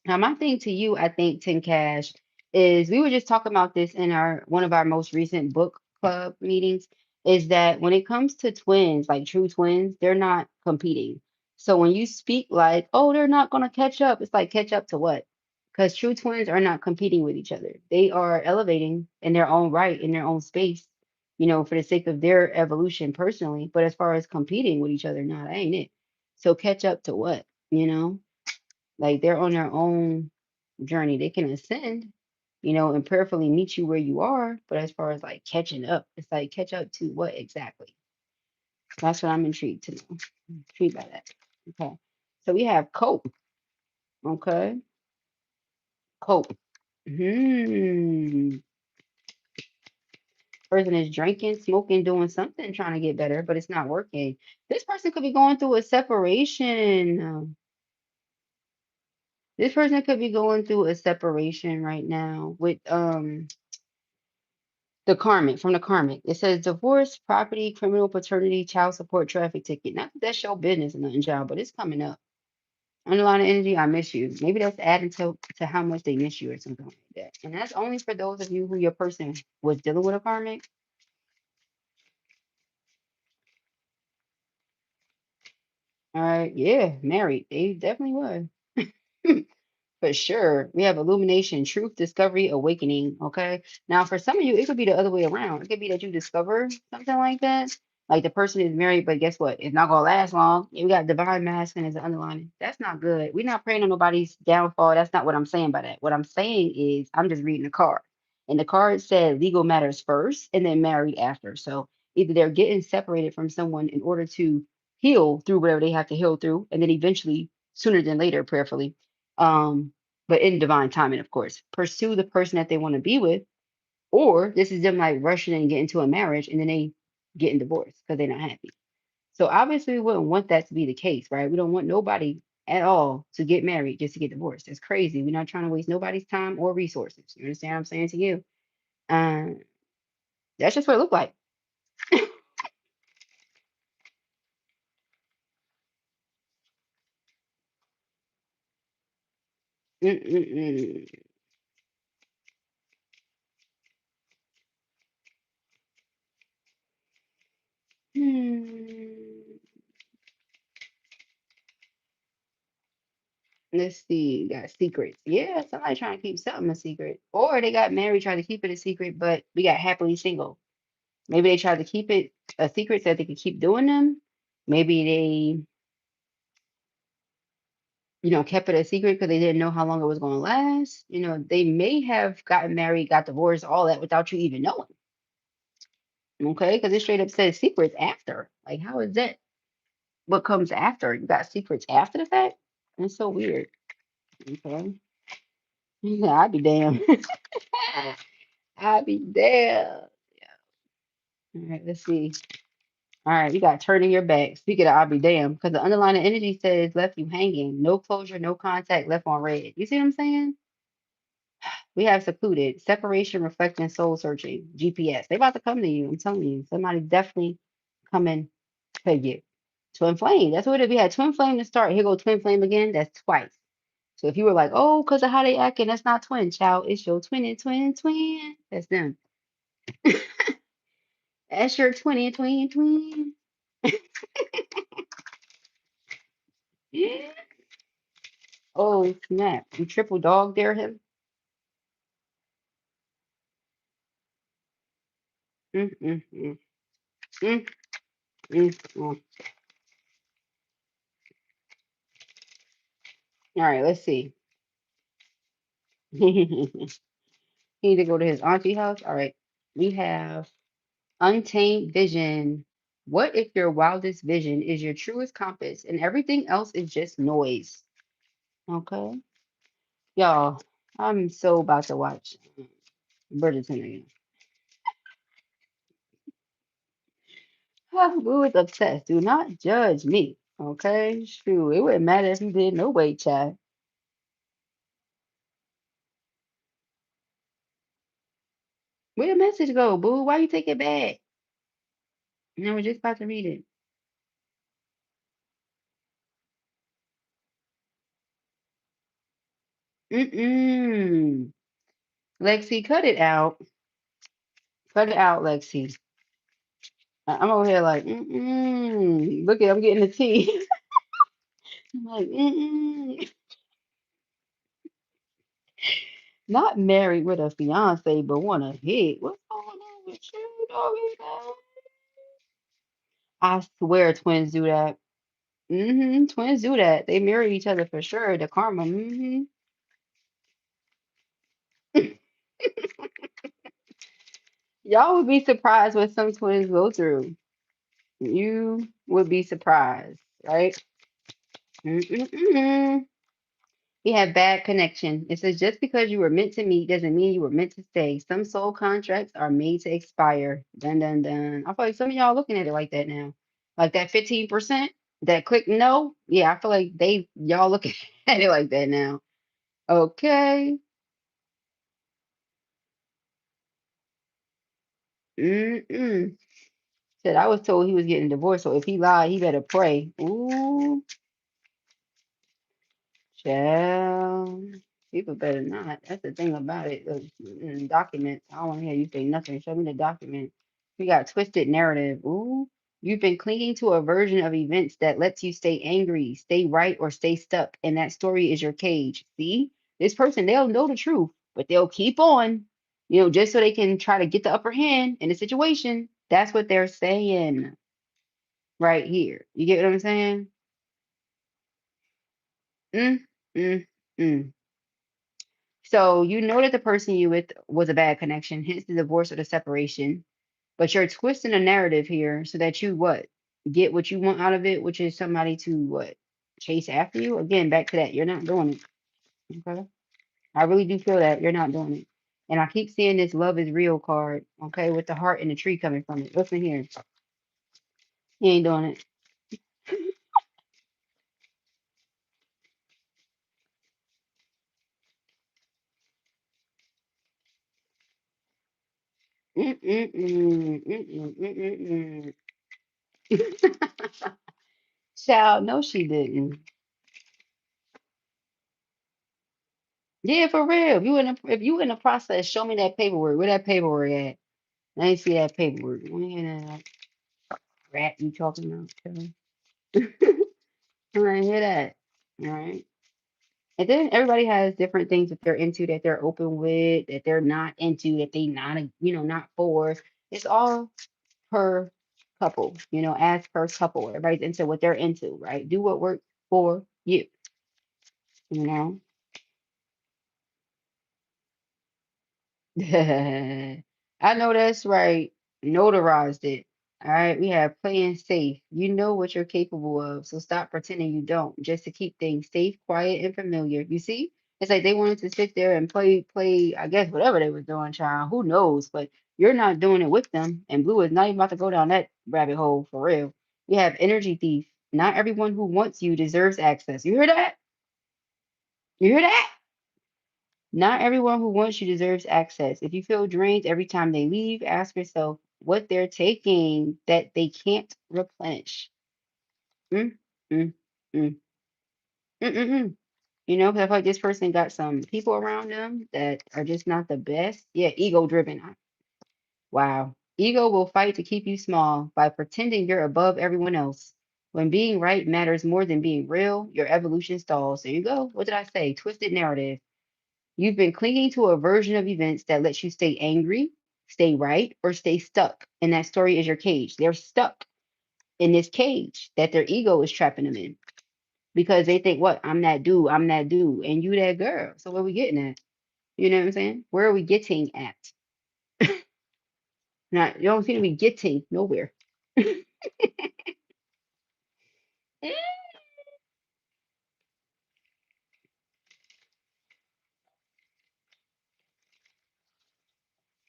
Now, my thing to you, I think, Tin Cash, is we were just talking about this in our one of our most recent book club meetings, is that when it comes to twins, like true twins, they're not competing. So when you speak like, oh, they're not gonna catch up, it's like catch up to what? Because true twins are not competing with each other. They are elevating in their own right, in their own space, for the sake of their evolution personally. But as far as competing with each other, no, that ain't it. So catch up to what? You know? Like they're on their own journey. They can ascend, and prayerfully meet you where you are. But as far as like catching up, it's like catch up to what exactly? That's what I'm intrigued to know. Intrigued by that. Okay. So we have cope. Okay. Cope. Hmm. Person is drinking, smoking, doing something, trying to get better, but it's not working. This person could be going through a separation. This person could be going through a separation right now with the karmic, from the karmic. It says divorce, property, criminal paternity, child support, traffic ticket. Not that that's your business or nothing, child, but it's coming up. Underlying energy, I miss you. Maybe that's adding to how much they miss you or something like that. And that's only for those of you who your person was dealing with a karmic. All right, yeah, married. They definitely was. For sure. We have illumination, truth, discovery, awakening. Okay. Now, for some of you, it could be the other way around. It could be that you discover something like that. Like the person is married, but guess what? It's not gonna last long. You got divine masculine as an underlining. That's not good. We're not praying on nobody's downfall. That's not what I'm saying by that. What I'm saying is I'm just reading the card. And the card said legal matters first and then married after. So either they're getting separated from someone in order to heal through whatever they have to heal through, and then eventually, sooner than later, prayerfully, um, but in divine timing, of course, pursue the person that they want to be with, or this is them like rushing and getting into a marriage and then they getting divorced because they're not happy. So obviously, we wouldn't want that to be the case, right? We don't want nobody at all to get married just to get divorced. That's crazy. We're not trying to waste nobody's time or resources. You understand what I'm saying to you? Um, that's just what it looked like. Mm-mm-mm. Hmm. Let's see, got secrets. Yeah, somebody trying to keep something a secret. Or they got married trying to keep it a secret, but we got happily single. Maybe they tried to keep it a secret so that they could keep doing them. Maybe they, kept it a secret because they didn't know how long it was going to last. They may have gotten married, got divorced, all that without you even knowing. Okay, because it straight up says secrets after. Like, how is that? What comes after? You got secrets after the fact? It's so weird. Okay. Yeah, I'd be damned. I'd be damned. All right, let's see. All right, you got turning your back. Speaking of I'll be damned, because the underlying energy says left you hanging. No closure, no contact, left on red. You see what I'm saying? We have secluded, separation, reflecting, soul searching, GPS. They about to come to you. I'm telling you. Somebody definitely coming to you. Twin flame. That's what it is. We had twin flame to start. Here go twin flame again. That's twice. So if you were like, oh, because of how they acting, that's not twin, child. It's your twin and twin and twin. That's them. That's your twin and twin and twin. Yeah. Oh, snap. You triple dog dare him? Mm, mm, mm, mm, mm. All right, let's see. He need to go to his auntie house. All right. We have untamed vision. What if your wildest vision is your truest compass and everything else is just noise? Okay. Y'all, I'm so about to watch Bridgerton again. Boo is obsessed. Do not judge me. Okay? Shoot, it wouldn't matter if you did no weight, chat. Where the message go, boo? Why you take it back? I was just about to read it. Mm-mm. Lexi, cut it out. Cut it out, Lexi. I'm over here like, mm-mm. Look at, I'm getting the tea. I'm like, mm-mm. Not married with a fiance, but want to hit. What's going on with you, doggy? I swear twins do that. Twins do that. They marry each other for sure. The karma. Y'all would be surprised what some twins go through. You would be surprised, right? Mm-mm-mm. We have bad connection. It says just because you were meant to meet doesn't mean you were meant to stay. Some soul contracts are made to expire. Dun dun dun. I feel like some of y'all looking at it like that now. Like that 15% that click no. Yeah, I feel like y'all looking at it like that now. Okay. Mm-mm. Said I was told he was getting divorced, so if he lied, he better pray. Ooh, child. People better not. That's the thing about it. Documents. I don't want to hear you say nothing. Show me the document. We got twisted narrative. Ooh. You've been clinging to a version of events that lets you stay angry, stay right, or stay stuck. And that story is your cage. See? This person, they'll know the truth, but they'll keep on, just so they can try to get the upper hand in the situation. That's what they're saying right here. You get what I'm saying? Mm, mm, mm. So you know that the person you with was a bad connection, hence the divorce or the separation. But you're twisting the narrative here so that you what? Get what you want out of it, which is somebody to what? Chase after you. Again, back to that. You're not doing it. Okay. I really do feel that you're not doing it. And I keep seeing this love is real card, okay, with the heart and the tree coming from it. Listen here. You ain't doing it. Mm-mm-mm, mm-mm, mm-mm. Child, no, she didn't. Yeah, for real. If you in the process, show me that paperwork. Where that paperwork at? I ain't see that paperwork. I ain't hear that rat you talking about. Kelly. I ain't hear that. All right. And then everybody has different things that they're into, that they're open with, that they're not into, that they not, not for. It's all per couple, as per couple. Everybody's into what they're into, right? Do what works for you, you know? I know that's right. Notarized it. All right, we have playing safe. You know what you're capable of, so stop pretending you don't, just to keep things safe, quiet, and familiar. You see? It's like they wanted to sit there and play, I guess, whatever they was doing, child. Who knows? But you're not doing it with them. And Blue is not even about to go down that rabbit hole for real. We have energy thief. Not everyone who wants you deserves access. You hear that? You hear that? Not everyone who wants you deserves access. If you feel drained every time they leave, ask yourself what they're taking that they can't replenish. Mm, mm, mm, mm, mm, mm. You know, 'cause I feel like this person got some people around them that are just not the best. Yeah, ego driven. Wow. Ego will fight to keep you small by pretending you're above everyone else. When being right matters more than being real, your evolution stalls. There you go. What did I say? Twisted narrative. You've been clinging to a version of events that lets you stay angry, stay right, or stay stuck. And that story is your cage. They're stuck in this cage that their ego is trapping them in because they think, what? I'm that dude, and you that girl. So where are we getting at? You know what I'm saying? Where are we getting at? Not, you don't seem to be getting nowhere.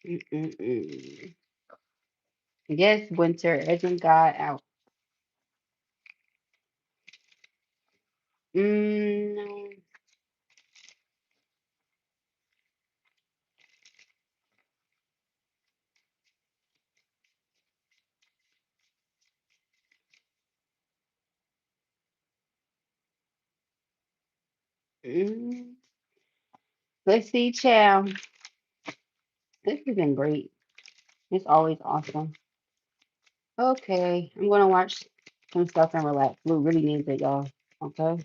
Mm-mm-mm. Yes, winter, edging God out. Mm, mm. Let's see, child. This has been great. It's always awesome. Okay, I'm gonna watch some stuff and relax. Blue really needs it, y'all. Okay.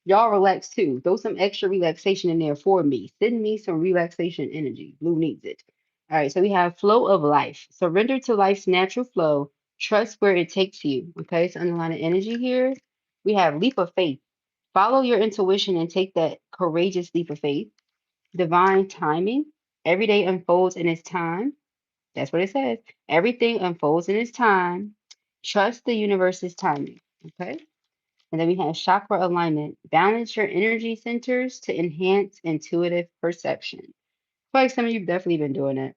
Y'all relax too. Throw some extra relaxation in there for me. Send me some relaxation energy. Blue needs it. All right, so we have flow of life. Surrender to life's natural flow. Trust where it takes you. Okay, so underlying energy here. We have leap of faith. Follow your intuition and take that courageous leap of faith. Divine timing. Every day unfolds in its time. That's what it says. Everything unfolds in its time. Trust the universe's timing. Okay. And then we have chakra alignment. Balance your energy centers to enhance intuitive perception. I feel like some of you have definitely been doing it.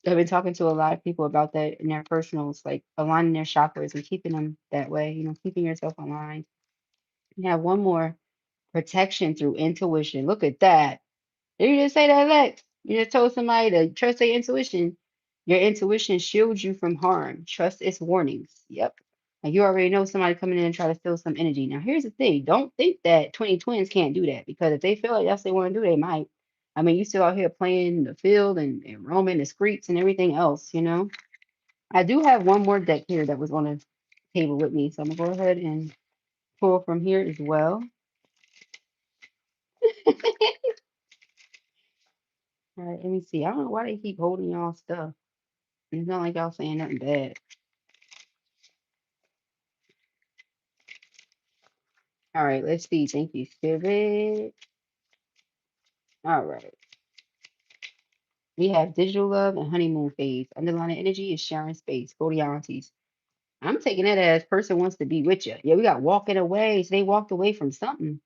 I've been talking to a lot of people about that in their personals, like aligning their chakras and keeping them that way, keeping yourself aligned. We have one more protection through intuition. Look at that. Did you just say that, Lex? You just told somebody to trust their intuition. Your intuition shields you from harm. Trust its warnings. Yep. Like you already know somebody coming in and try to steal some energy. Now, here's the thing. Don't think that 20 twins can't do that because if they feel like that's what they want to do, they might. I mean, you still out here playing the field and roaming the streets and everything else. I do have one more deck here that was on the table with me. So I'm going to go ahead and pull from here as well. All right, let me see. I don't know why they keep holding y'all stuff. It's not like y'all saying nothing bad. All right, let's see. Thank you, Spirit. All right. We have digital love and honeymoon phase. Underlying energy is sharing space. Go to your aunties. I'm taking it as person wants to be with you. Yeah, we got walking away. So they walked away from something.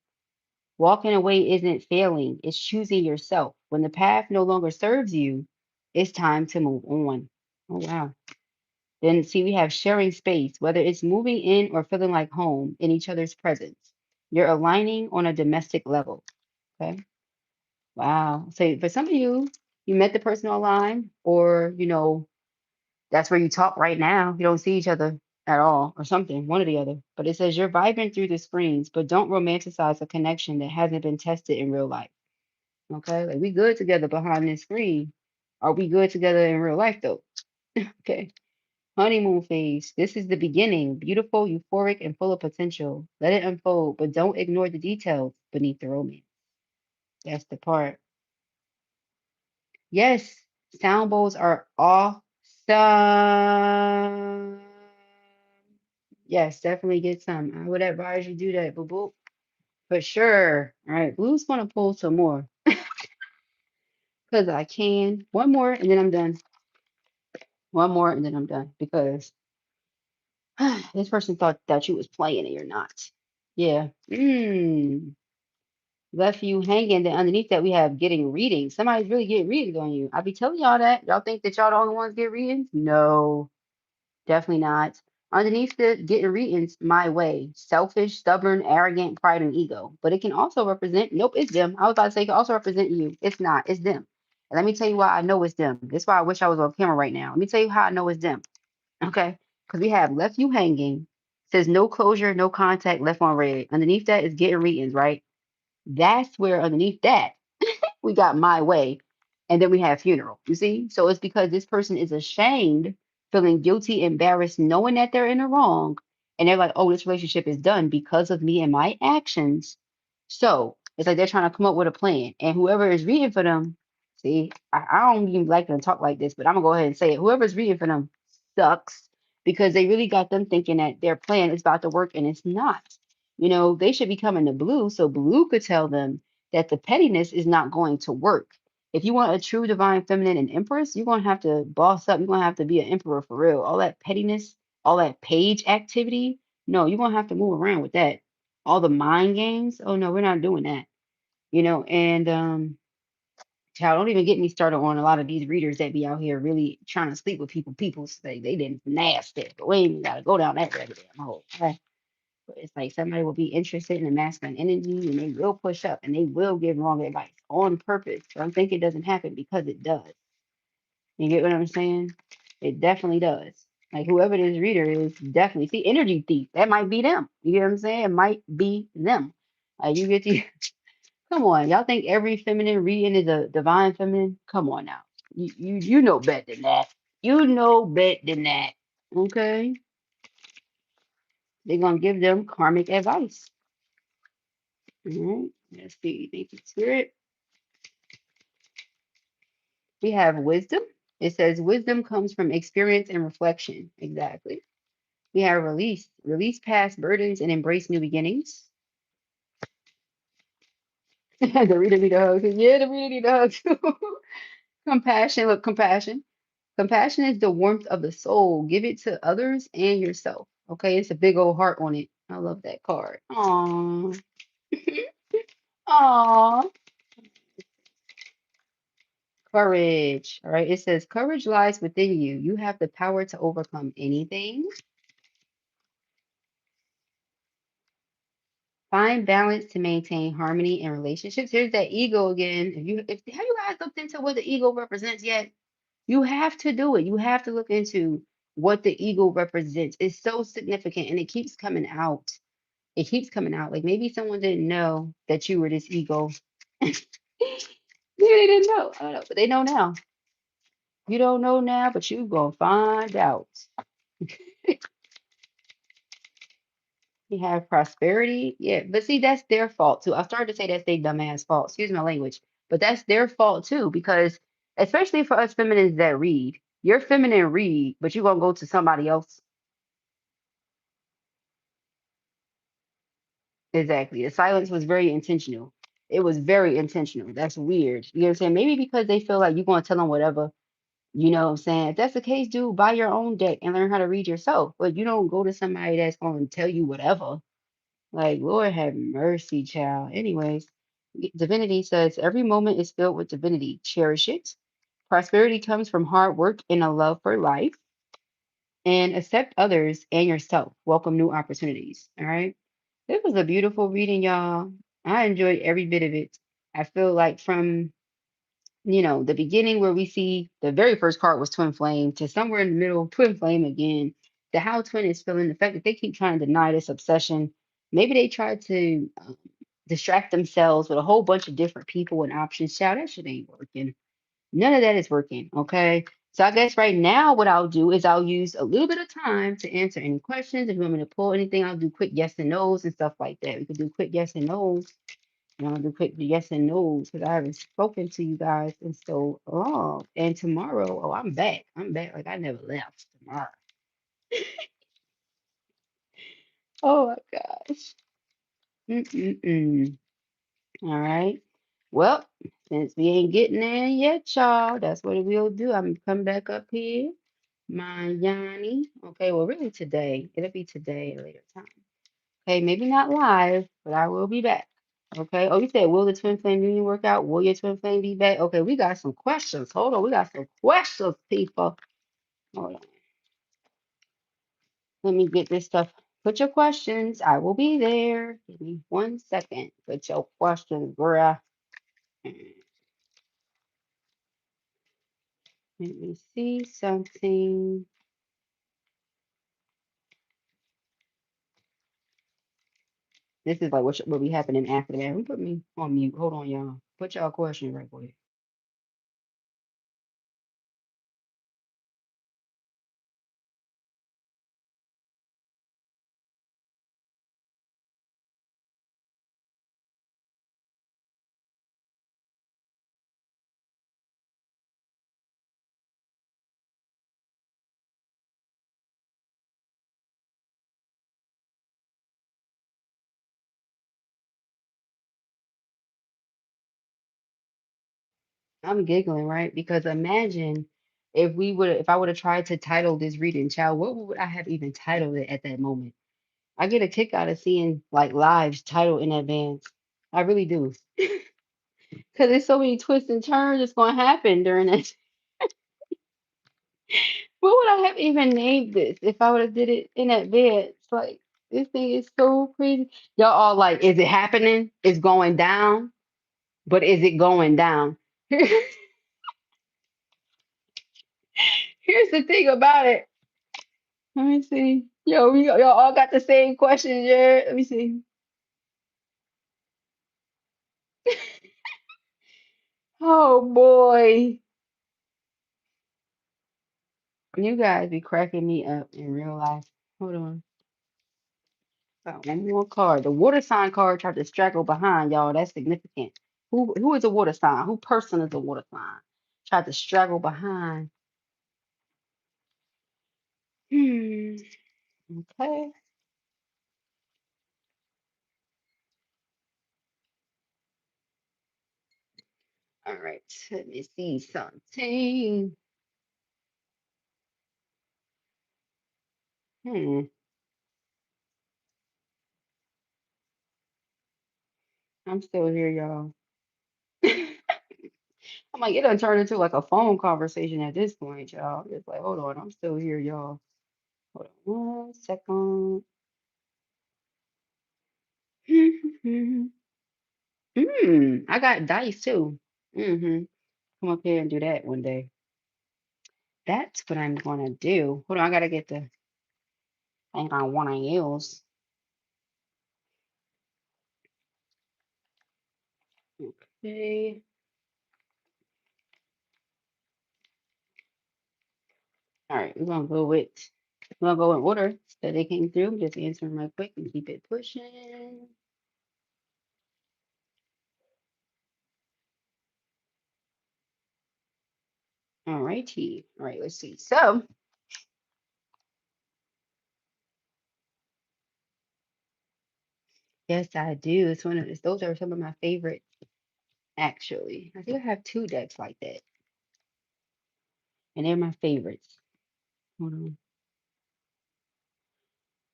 Walking away isn't failing, it's choosing yourself. When the path no longer serves you, it's time to move on. Oh, wow. Then see, we have sharing space, whether it's moving in or feeling like home in each other's presence. You're aligning on a domestic level. Okay. Wow. So for some of you, you met the person online, or that's where you talk right now. You don't see each other at all, or something, one or the other. But it says you're vibing through the screens, but don't romanticize a connection that hasn't been tested in real life. Okay. Like we good together behind this screen. Are we good together in real life though? Okay. Honeymoon phase. This is the beginning. Beautiful, euphoric, and full of potential. Let it unfold, but don't ignore the details beneath the romance. That's the part. Yes, sound bowls are awesome. Yes, definitely get some. I would advise you do that, boo boo. For sure. All right, Blue's gonna pull some more because I can. One more, and then I'm done. One more and then I'm done because this person thought that you was playing and you're not. Yeah. Left you hanging. Then underneath that we have getting readings. Somebody's really getting readings on you. I be telling y'all that. Y'all think that y'all the only ones get readings? No. Definitely not. Underneath the getting readings, my way. Selfish, stubborn, arrogant, pride, and ego. But it can also represent, nope, it's them. I was about to say it can also represent you. It's not, it's them. And let me tell you why I know it's them. That's why I wish I was on camera right now. Let me tell you how I know it's them. Okay. Because we have left you hanging. Says no closure, no contact, left on red. Underneath that is getting readings, right? That's where underneath that we got my way, and then we have funeral. You see? So it's because this person is ashamed, feeling guilty, embarrassed, knowing that they're in the wrong, and they're like, oh, this relationship is done because of me and my actions. So it's like they're trying to come up with a plan. And whoever is reading for them, see, I don't even like them to talk like this, but I'm gonna go ahead and say it. Whoever's reading for them sucks because they really got them thinking that their plan is about to work and it's not. They should be coming to Blue so Blue could tell them that the pettiness is not going to work. If you want a true divine feminine and empress, you're going to have to boss up. You're going to have to be an emperor for real. All that pettiness, all that page activity, no, you're going to have to move around with that. All the mind games, oh no, we're not doing that. And child, don't even get me started on a lot of these readers that be out here really trying to sleep with people. People say they didn't nasty, but we ain't even got to go down that rabbit damn hole. Okay? But it's like somebody will be interested in the masculine energy and they will push up and they will give wrong advice on purpose. So I think it doesn't happen because it does. You get what I'm saying? It definitely does. Like whoever this reader is, definitely see energy thief. That might be them. You get what I'm saying? It might be them. Like you get to come on. Y'all think every feminine reading is a divine feminine? Come on now. You know better than that. You know better than that. Okay? They're gonna give them karmic advice. All right, let's see. Thank you, Spirit. We have wisdom. It says wisdom comes from experience and reflection. Exactly. We have release. Release past burdens and embrace new beginnings. The reader need a hug. Yeah, the reader need a hug too. Compassion. Look, compassion. Compassion is the warmth of the soul. Give it to others and yourself. Okay, it's a big old heart on it. I love that card. Aww. Aww. Courage. All right. It says courage lies within you. You have the power to overcome anything. Find balance to maintain harmony in relationships. Here's that ego again. If have you guys looked into what the ego represents yet? You have to do it. You have to look into what the ego represents. It's so significant and it keeps coming out. It keeps coming out. Like maybe someone didn't know that you were this ego. Maybe they didn't know. I don't know, but they know now. You don't know now, but you gonna find out. You have prosperity. Yeah, but see, that's their fault too. I started to say that's their dumbass fault. Excuse my language. But that's their fault too, because especially for us feminines that read, you're feminine read, but you're gonna go to somebody else. Exactly. The silence was very intentional. It was very intentional. That's weird. You know what I'm saying? Maybe because they feel like you're gonna tell them whatever. You know what I'm saying? If that's the case, dude, buy your own deck and learn how to read yourself. But you don't go to somebody that's gonna tell you whatever. Like, Lord have mercy, child. Anyways, divinity says every moment is filled with divinity. Cherish it. Prosperity comes from hard work and a love for life. And accept others and yourself. Welcome new opportunities. All right. It was a beautiful reading, y'all. I enjoyed every bit of it. I feel like from the beginning where we see the very first card was twin flame to somewhere in the middle, twin flame again. The how twin is feeling the fact that they keep trying to deny this obsession. Maybe they tried to distract themselves with a whole bunch of different people and options. Child, that shit ain't working. None of that is working. Okay. So I guess right now what I'll do is I'll use a little bit of time to answer any questions. If you want me to pull anything, I'll do quick yes and no's and stuff like that. We could do quick yes and no's. And I'll do quick yes and no's because I haven't spoken to you guys in so long. And tomorrow, oh, I'm back. I'm back like I never left tomorrow. Oh my gosh. Mm-mm-mm. All right. Well, since we ain't getting there yet, y'all, that's what we'll do. I'm gonna come back up here Mayani. Okay, well, really today. It'll be today at a later time. Okay, maybe not live, but I will be back. Okay. Oh, you said, will the twin flame union work out? Will your twin flame be back? Okay, we got some questions. Hold on. We got some questions, people. Hold on. Let me get this stuff. Put your questions. I will be there. Give me 1 second. Put your questions, bruh. Let me see something. This is like what will be happening after that. Who put me on mute? Hold on, y'all. Put y'all question right quick. I'm giggling, right? Because imagine if I would have tried to title this reading, child, what would I have even titled it at that moment? I get a kick out of seeing like lives titled in advance. I really do. Because there's so many twists and turns that's going to happen during that. What would I have even named this if I would have did it in advance? Like, this thing is so crazy. Y'all all like, is it happening? It's going down, but is it going down? Here's the thing about it. Let me see. Yo, y'all all got the same question, Jared. Let me see. Oh boy. You guys be cracking me up in real life. Hold on. Got one more card. The water sign card tried to straggle behind, y'all. That's significant. Who is a water sign? Who person is a water sign? Tried to straggle behind. Hmm. Okay. All right. Let me see something. Hmm. I'm still here, y'all. I'm like, it done turned into like a phone conversation at this point, y'all. It's like, hold on, I'm still here, y'all. Hold on 1 second. I got dice too. Come up here and do that one day. That's what I'm gonna do. Hold on, I gotta get the thing I wanna use. Okay. All right, we're gonna go in order that they came through. Just answer them right quick and keep it pushing. All righty. All right, let's see. So, yes, I do. Those are some of my favorites, actually. I think I have two decks like that, and they're my favorites. Hold on.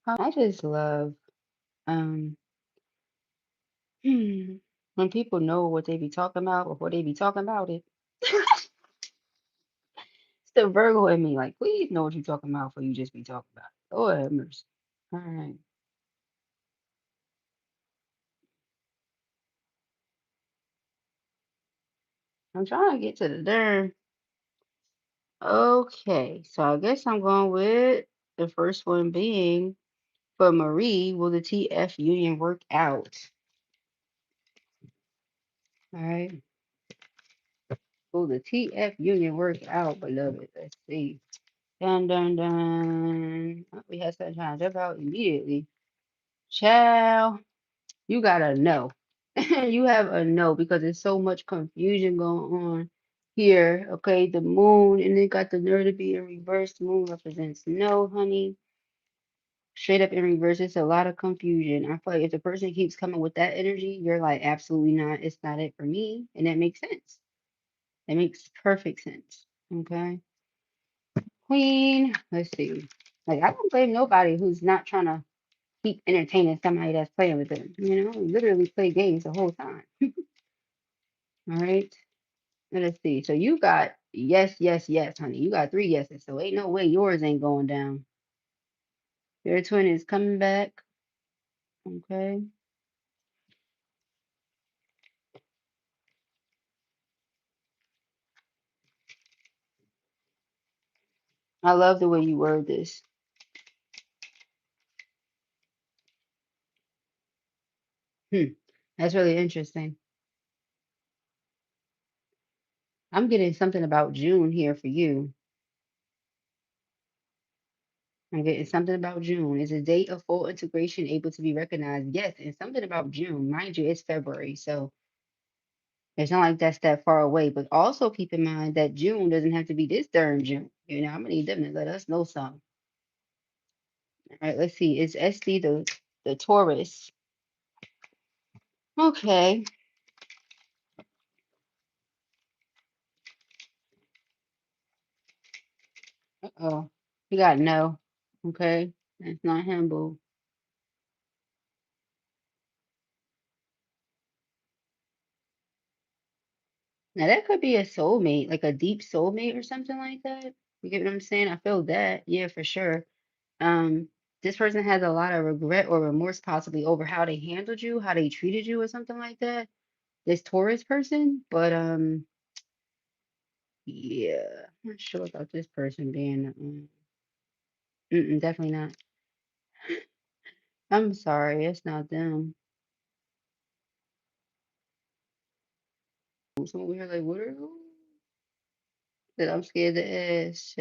I just love um when people know what they be talking about before they be talking about it. It's the Virgo in me, like, please know what you're talking about before you just be talking about it. Lord have mercy. All right. I'm trying to get to the darn. Okay, so I guess I'm going with the first one being for Marie, will the TF union work out? All right. Will the TF union work out, beloved? Let's see. Dun dun dun. Oh, we had something trying to jump out immediately. Child, you gotta know. You have a no because there's so much confusion going on here. Okay, the moon and it got the nerve to be in reverse. The moon represents no, honey. Straight up in reverse, it's a lot of confusion. I feel like if the person keeps coming with that energy, you're like, absolutely not. It's not it for me. And that makes sense. That makes perfect sense. Okay. Queen. Let's see. Like, I don't blame nobody who's not trying to keep entertaining somebody that's playing with them. You know, literally play games the whole time. All right. Let's see. So you got yes, yes, yes, honey. You got 3 yeses. So ain't no way yours ain't going down. Your twin is coming back. Okay. I love the way you word this. That's really interesting. I'm getting something about June here for you. I'm getting something about June. Is a date of full integration able to be recognized? Yes, and something about June. Mind you, it's February, so it's not like that's that far away. But also keep in mind that June doesn't have to be this darn June. You know, I'm gonna need them to let us know something. All right, let's see. Is SD the Taurus? Okay. Uh-oh. You got no. Okay. That's not him, boo. Now that could be a soulmate, like a deep soulmate or something like that. You get what I'm saying? I feel that. Yeah, for sure. Um, this person has a lot of regret or remorse possibly over how they handled you, how they treated you or something like that. This Taurus person, but yeah, I'm not sure about this person being definitely not. I'm sorry, it's not them. So we were like, what are you? That I'm scared to ask.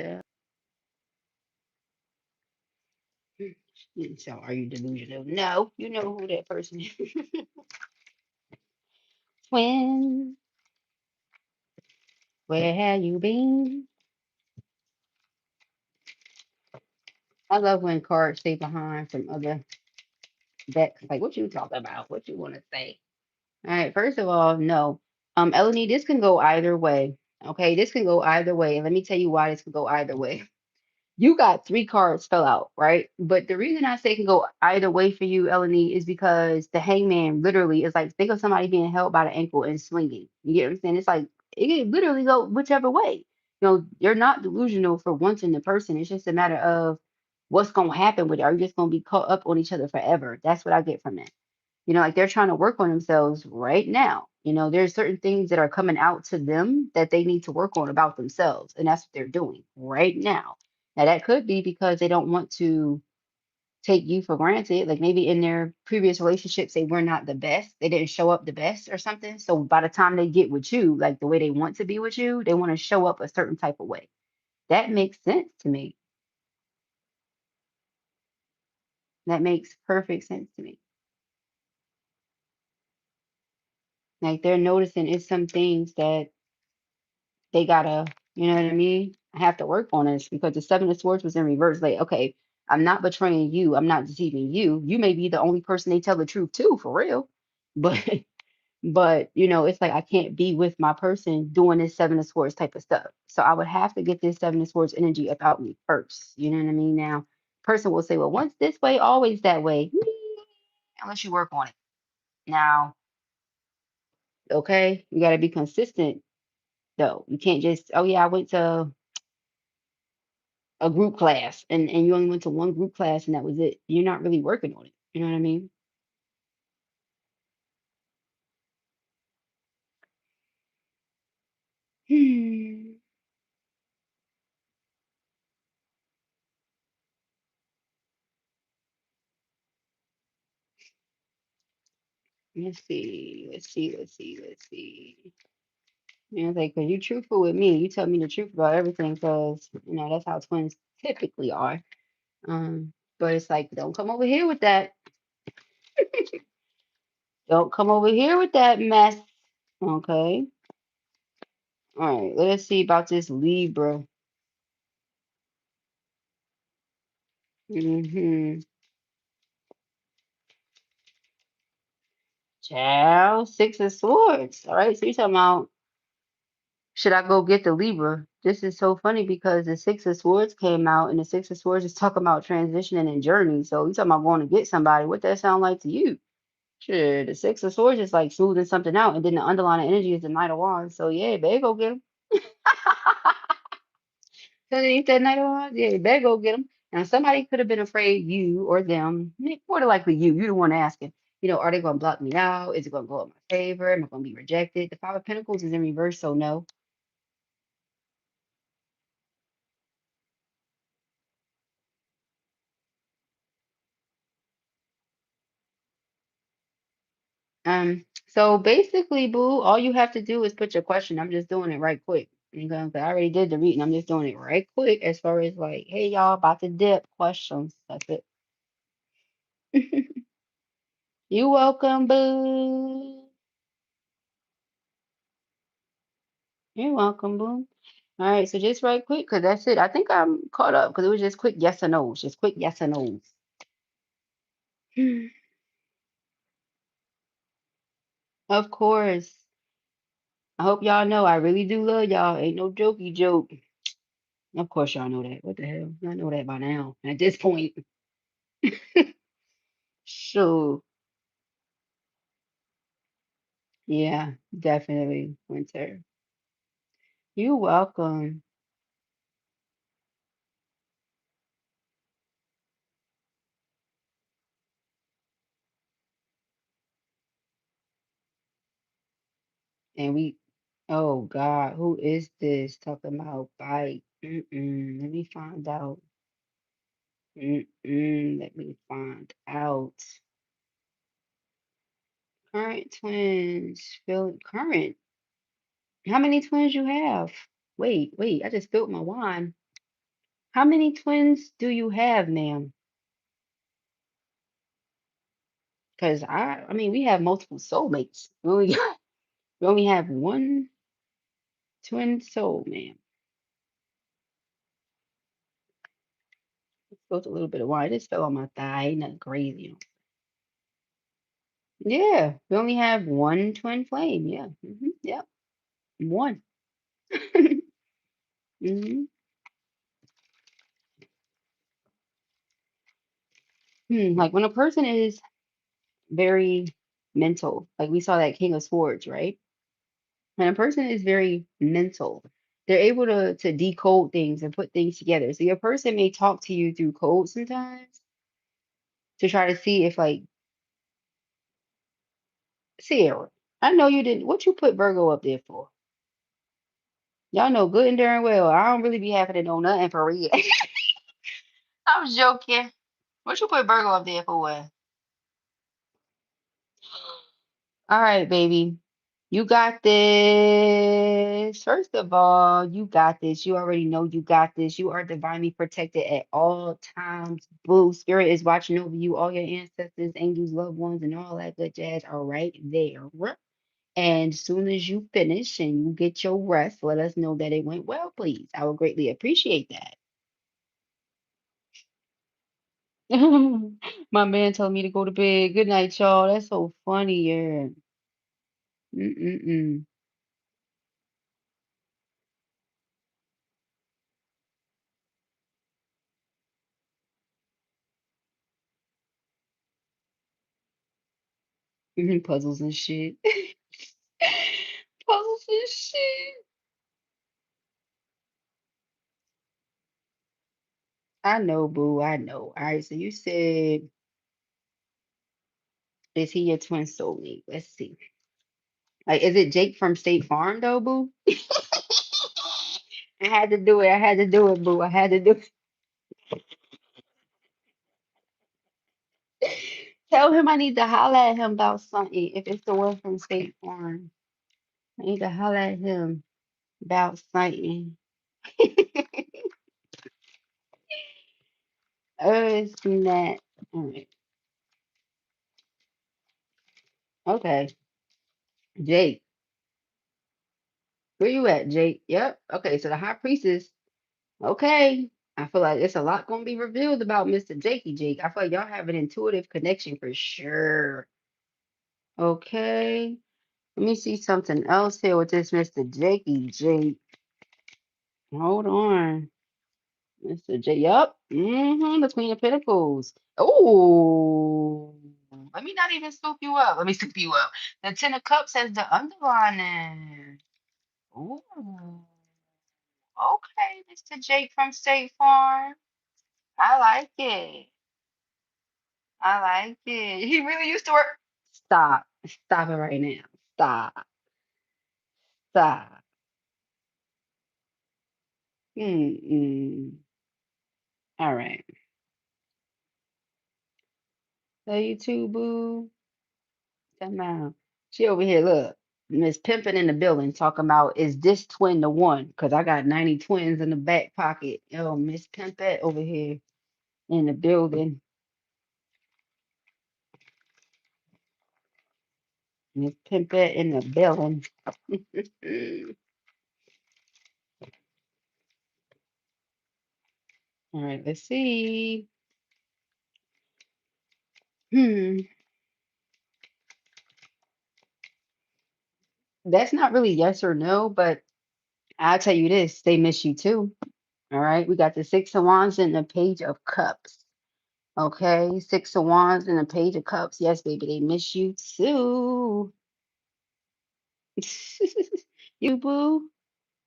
So are you delusional? No, you know who that person is. When, where have you been? I love when cards stay behind from other decks. Like, what you talking about? What you want to say? All right, first of all, no. Eleni, this can go either way. Okay, this can go either way. And let me tell you why this can go either way. You got 3 cards fell out, right? But the reason I say it can go either way for you, Eleni, is because the hangman literally is like, think of somebody being held by the ankle and swinging. You get what I'm saying? It's like it can literally go whichever way. You know, you're not delusional for wanting the person. It's just a matter of what's gonna happen with it. Are you just gonna be caught up on each other forever? That's what I get from it. You know, like they're trying to work on themselves right now. You know, there's certain things that are coming out to them that they need to work on about themselves, and that's what they're doing right now. Now, that could be because they don't want to take you for granted. Like maybe in their previous relationships, they were not the best. They didn't show up the best or something. So by the time they get with you, like the way they want to be with you, they want to show up a certain type of way. That makes sense to me. That makes perfect sense to me. Like they're noticing it's some things that they gotta, you know what I mean? I have to work on this because the 7 of Swords was in reverse. Like, okay, I'm not betraying you. I'm not deceiving you. You may be the only person they tell the truth to, for real. But, but you know, it's like I can't be with my person doing this 7 of Swords type of stuff. So I would have to get this 7 of Swords energy about me first. You know what I mean? Now, person will say, well, once this way, always that way. Unless you work on it. Now, okay, you got to be consistent though. You can't just, oh yeah, I went to a group class and you only went to one group class and that was it. You're not really working on it. You know what I mean? Hmm. Let's see. Let's see. Let's see. Let's see. You know, like, cause you're truthful with me. You tell me the truth about everything, cause you know that's how twins typically are. But it's like, don't come over here with that. Don't come over here with that mess. Okay. All right. Let's see about this Libra. Mm-hmm. Child, 6 of Swords. All right. So you're talking about Should I go get the Libra? This is so funny because the Six of Swords came out, and the Six of Swords is talking about transitioning and journey. So you talking about going to get somebody. What that sound like to you? Sure, the Six of Swords is like smoothing something out, and then the underlying energy is the Knight of Wands. So yeah, better go get him. So ain't that Knight of Wands? Yeah, better go get him. Now somebody could have been afraid, you or them. More than likely you. You the one asking. Are they going to block me out? Is it going to go in my favor? Am I going to be rejected? The Five of Pentacles is in reverse, so no. So basically, boo, all you have to do is put your question. I'm just doing it right quick. I already did the reading. I'm just doing it right quick as far as like, hey y'all, about to dip questions. That's it. You welcome, boo. You're welcome, boo. All right, so just right quick, because that's it. I think I'm caught up because it was just quick yes or no's. Just quick yes or no's. Of course. I hope y'all know I really do love y'all. Ain't no jokey joke. Of course y'all know that. What the hell? I know that by now. At this point. Sure. Yeah, definitely. Winter. You're welcome. And oh God, who is this talking about bite? Let me find out. Let me find out. Current twins. Feel current. How many twins you have? Wait. I just spilled my wine. How many twins do you have, ma'am? Because I mean, we have multiple soulmates. We only have one twin soul, ma'am. Spilled a little bit of wine. It just fell on my thigh. Ain't nothing crazy. Yeah, we only have one twin flame. Yeah. Yep. One. hmm Like when a person is very mental, like we saw that King of Swords, right? When a person is very mental, they're able to decode things and put things together. So your person may talk to you through code sometimes to try to see if like Sierra. I know you didn't. What you put Virgo up there for? Y'all know good and darn well. I don't really be having to know nothing for real. I'm joking. What you put Virgo up there for? All right, baby. You got this. First of all, you got this. You already know you got this. You are divinely protected at all times. Boo. Spirit is watching over you. All your ancestors, angels, loved ones, and all that good jazz are right there. And soon as you finish and you get your rest, let us know that it went well, please. I would greatly appreciate that. My man telling me to go to bed. Good night, y'all. That's so funny, yeah. Mm-mm-mm. Puzzles and shit. Puzzles and shit. I know, boo. I know. All right. So you said, is he your twin soulmate? Let's see. Like, is it Jake from State Farm, though, boo? I had to do it. I had to do it, boo. I had to do it. Tell him I need to holler at him about something. If it's the one from State Farm, I need to holler at him about something. It's not. All right. Okay. Jake. Where you at, Jake? Yep. Okay. So the high priestess. Okay. I feel like it's a lot going to be revealed about Mr. Jakey Jake. I feel like y'all have an intuitive connection for sure. Okay. Let me see something else here with this Mr. Jakey J. Hold on. Mr. J. Yup. The Queen of Pentacles. Oh. Let me not even scoop you up. Let me scoop you up. The Ten of Cups has the underlining. Ooh. Okay, Mr. Jake from State Farm. I like it. I like it. He really used to work. Stop. Stop it right now. Stop. Stop. Mm-mm. All right. Love you too, boo. Come out. She over here, look. Miss Pimpin in the building talking about, is this twin the one? Because I got 90 twins in the back pocket. Yo, Miss Pimpette over here in the building. Miss Pimpette in the building. All right, let's see. Hmm. That's not really yes or no, but I'll tell you this, they miss you too. All right. We got the Six of Wands and the Page of Cups. Okay. Six of Wands and the Page of Cups. Yes, baby, they miss you too. You boo.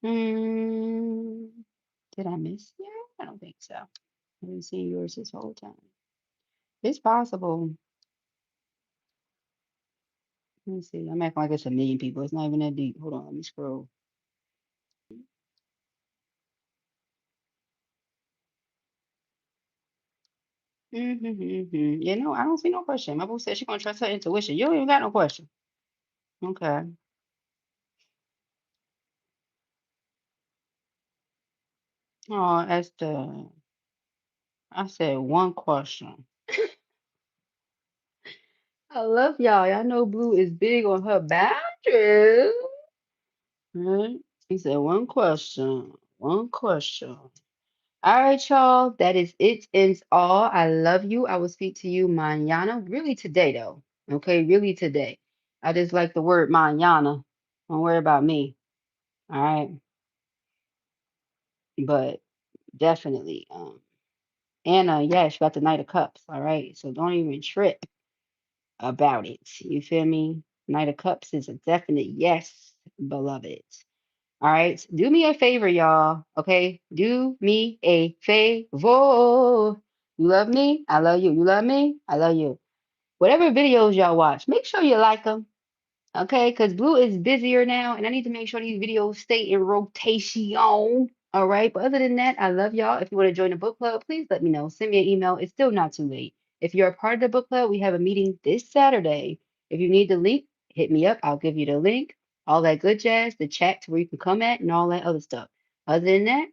Hmm. Did I miss you? I don't think so. I've been seeing yours this whole time. It's possible. Let me see. I'm acting like it's a million people. It's not even that deep. Hold on. Let me scroll. You know, I don't see no question. My boo said she's gonna trust her intuition. You don't even got no question. Okay. Oh, that's the. I said one question. I love y'all. Y'all know Blue is big on her boundaries. Right? He said one question. One question. All right, y'all. That is it. Ends all. I love you. I will speak to you mañana. Really today, though. Okay, really today. I just like the word mañana. Don't worry about me. All right. But definitely. Anna, yeah, she got the Knight of Cups. All right. So don't even trip about it. You feel me? Knight of Cups is a definite yes, beloved. All right. Do me a favor, y'all. Okay. Do me a favor. You love me? I love you. You love me? I love you. Whatever videos y'all watch, make sure you like them. Okay, because Blue is busier now, and I need to make sure these videos stay in rotation. All right. But other than that, I love y'all. If you want to join the book club, please let me know. Send me an email. It's still not too late. If you're a part of the book club, we have a meeting this Saturday. If you need the link, hit me up. I'll give you the link. All that good jazz, the chat to where you can come at, and all that other stuff. Other than that,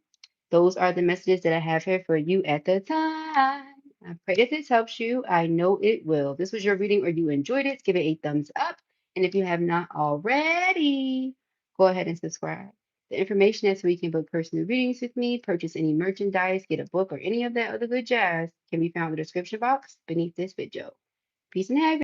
those are the messages that I have here for you at the time. I pray that this helps you. I know it will. If this was your reading or you enjoyed it, give it a thumbs up. And if you have not already, go ahead and subscribe. The information is so you can book personal readings with me, purchase any merchandise, get a book, or any of that other good jazz can be found in the description box beneath this video. Peace and happiness.